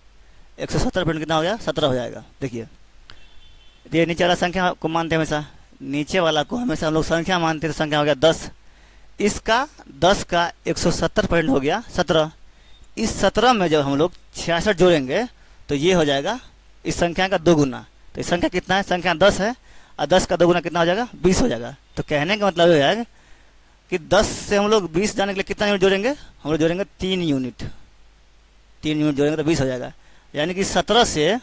170% कितना हो गया, 17 हो जाएगा। देखिए ये नीचे वाला संख्या को मानते हैं हमेशा, नीचे वाला को हमेशा हम लोग संख्या मानते हैं, तो संख्या हो गया 10। इसका 10 का 170% हो गया 17। इस 17 में जब हम लोग 66 जोड़ेंगे तो ये हो जाएगा इस संख्या का 2 गुना। तो इस संख्या कितना है, संख्या 10 है, और 10 का 2 गुना कितना हो जाएगा, 20 हो जाएगा। तो कहने का मतलब ये है कि 10 से हम लोग 20 जाने के लिए कितना यूनिट जोड़ेंगे, हम लोग जोड़ेंगे 3 यूनिट। 3 यूनिट जोड़ेंगे तो 20 हो जाएगा। यानी कि 17 से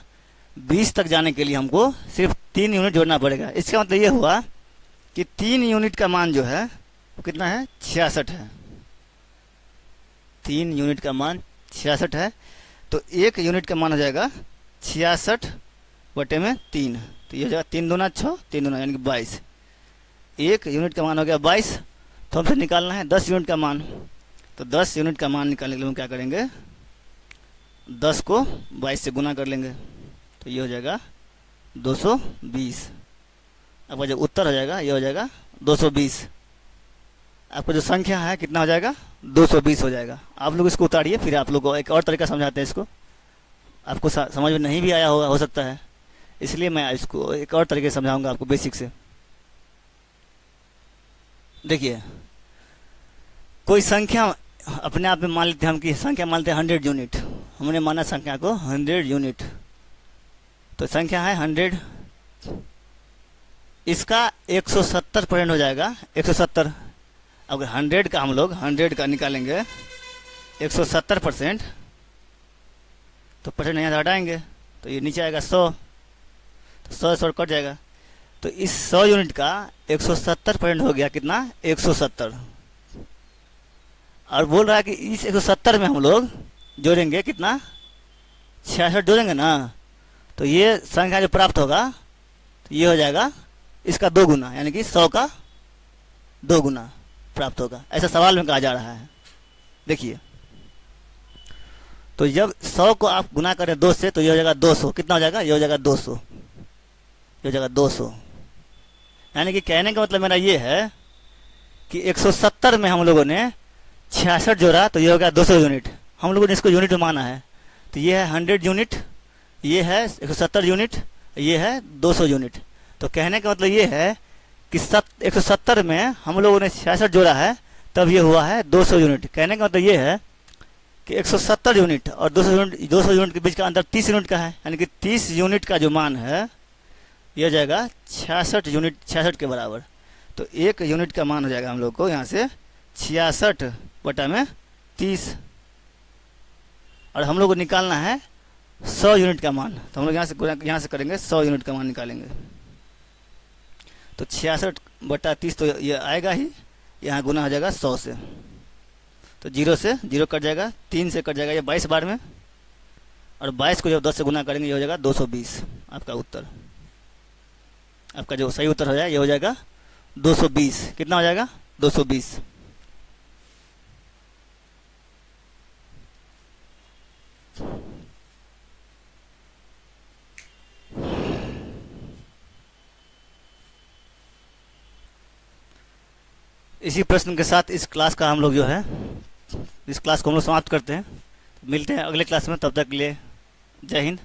20 तक जाने के लिए हमको सिर्फ 3 यूनिट जोड़ना पड़ेगा। इसका मतलब ये हुआ कि 3 यूनिट का मान जो है वो कितना है, 66 है। 3 यूनिट का मान 66 है, तो 1 यूनिट का मान हो जाएगा 66/3। तो ये हो जाएगा 3 दूना 6, 3 दूना यानी कि 22। 1 यूनिट का मान हो गया 22। तो हमसे निकालना है 10 यूनिट का मान। तो 10 यूनिट का मान निकालने के लिए हम क्या करेंगे, 10 को 22 से गुना कर लेंगे। तो ये हो जाएगा 220। आपका जो उत्तर हो जाएगा ये हो जाएगा 220। आपका जो संख्या है कितना हो जाएगा, 220 हो जाएगा। आप लोग इसको उतारिए, फिर आप लोग को एक और तरीका समझाते हैं इसको। आपको समझ में नहीं भी आया होगा, हो सकता है, इसलिए मैं इसको एक और तरीके से समझाऊंगा आपको बेसिक से। देखिए, कोई संख्या अपने आप में मान लेते हैं हम कि संख्या मानते हैं 100 यूनिट। हमने माना संख्या को 100 यूनिट। तो संख्या है 100, इसका 170% हो जाएगा 170। अगर 100 का हम लोग 100 का निकालेंगे 170%, तो परसेंट यहाँ से हटाएंगे तो ये नीचे आएगा 100। तो 100 कट जाएगा। तो इस 100 यूनिट का 170% हो गया कितना, 170। और बोल रहा है कि इस 170 में हम लोग जोड़ेंगे कितना, 66 जोड़ेंगे ना। तो ये संख्या जो प्राप्त होगा तो ये हो जाएगा इसका 2 गुना, यानी कि 100 का 2 गुना प्राप्त होगा। ऐसा सवाल में कहा जा रहा है। देखिए, तो जब 100 को आप गुना करें 2 से तो ये हो जाएगा 200। कितना हो जाएगा, ये हो जाएगा 200। ये हो जाएगा 200। यानी कि कहने का मतलब मेरा ये है कि 170 में हम लोगों ने 66 जोड़ा तो ये हो गया 200 यूनिट। हम लोगों ने इसको यूनिट में माना है। तो ये है 100 यूनिट, ये है 170 यूनिट, ये है 200 यूनिट। तो कहने का मतलब ये है कि 170 में हम लोगों ने 66 जोड़ा है, तब ये हुआ है 200 यूनिट। कहने का मतलब ये है कि 170 यूनिट और 200 यूनिट के बीच का अंतर 30 यूनिट का है। यानी कि 30 यूनिट का जो मान है ये हो जाएगा 66 यूनिट, 66 के बराबर। तो 1 यूनिट का मान हो जाएगा हम लोग को यहाँ से 66/30। और हम लोग को निकालना है 100 यूनिट का मान। तो हम लोग यहाँ से करेंगे 100 यूनिट का मान निकालेंगे। तो 66/30 तो ये आएगा ही, यहाँ गुना हो जाएगा 100 से। तो 0 से 0 कट जाएगा, 3 से कट जाएगा ये 22 बार में। और 22 को जब 10 से गुना करेंगे ये हो जाएगा 220। आपका उत्तर, आपका जो सही उत्तर हो जाएगा ये हो जाएगा 220। कितना हो जाएगा, 220। इसी प्रश्न के साथ इस क्लास का हम लोग जो है, इस क्लास को हम लोग समाप्त करते हैं। मिलते हैं अगले क्लास में, तब तक के लिए जय हिंद।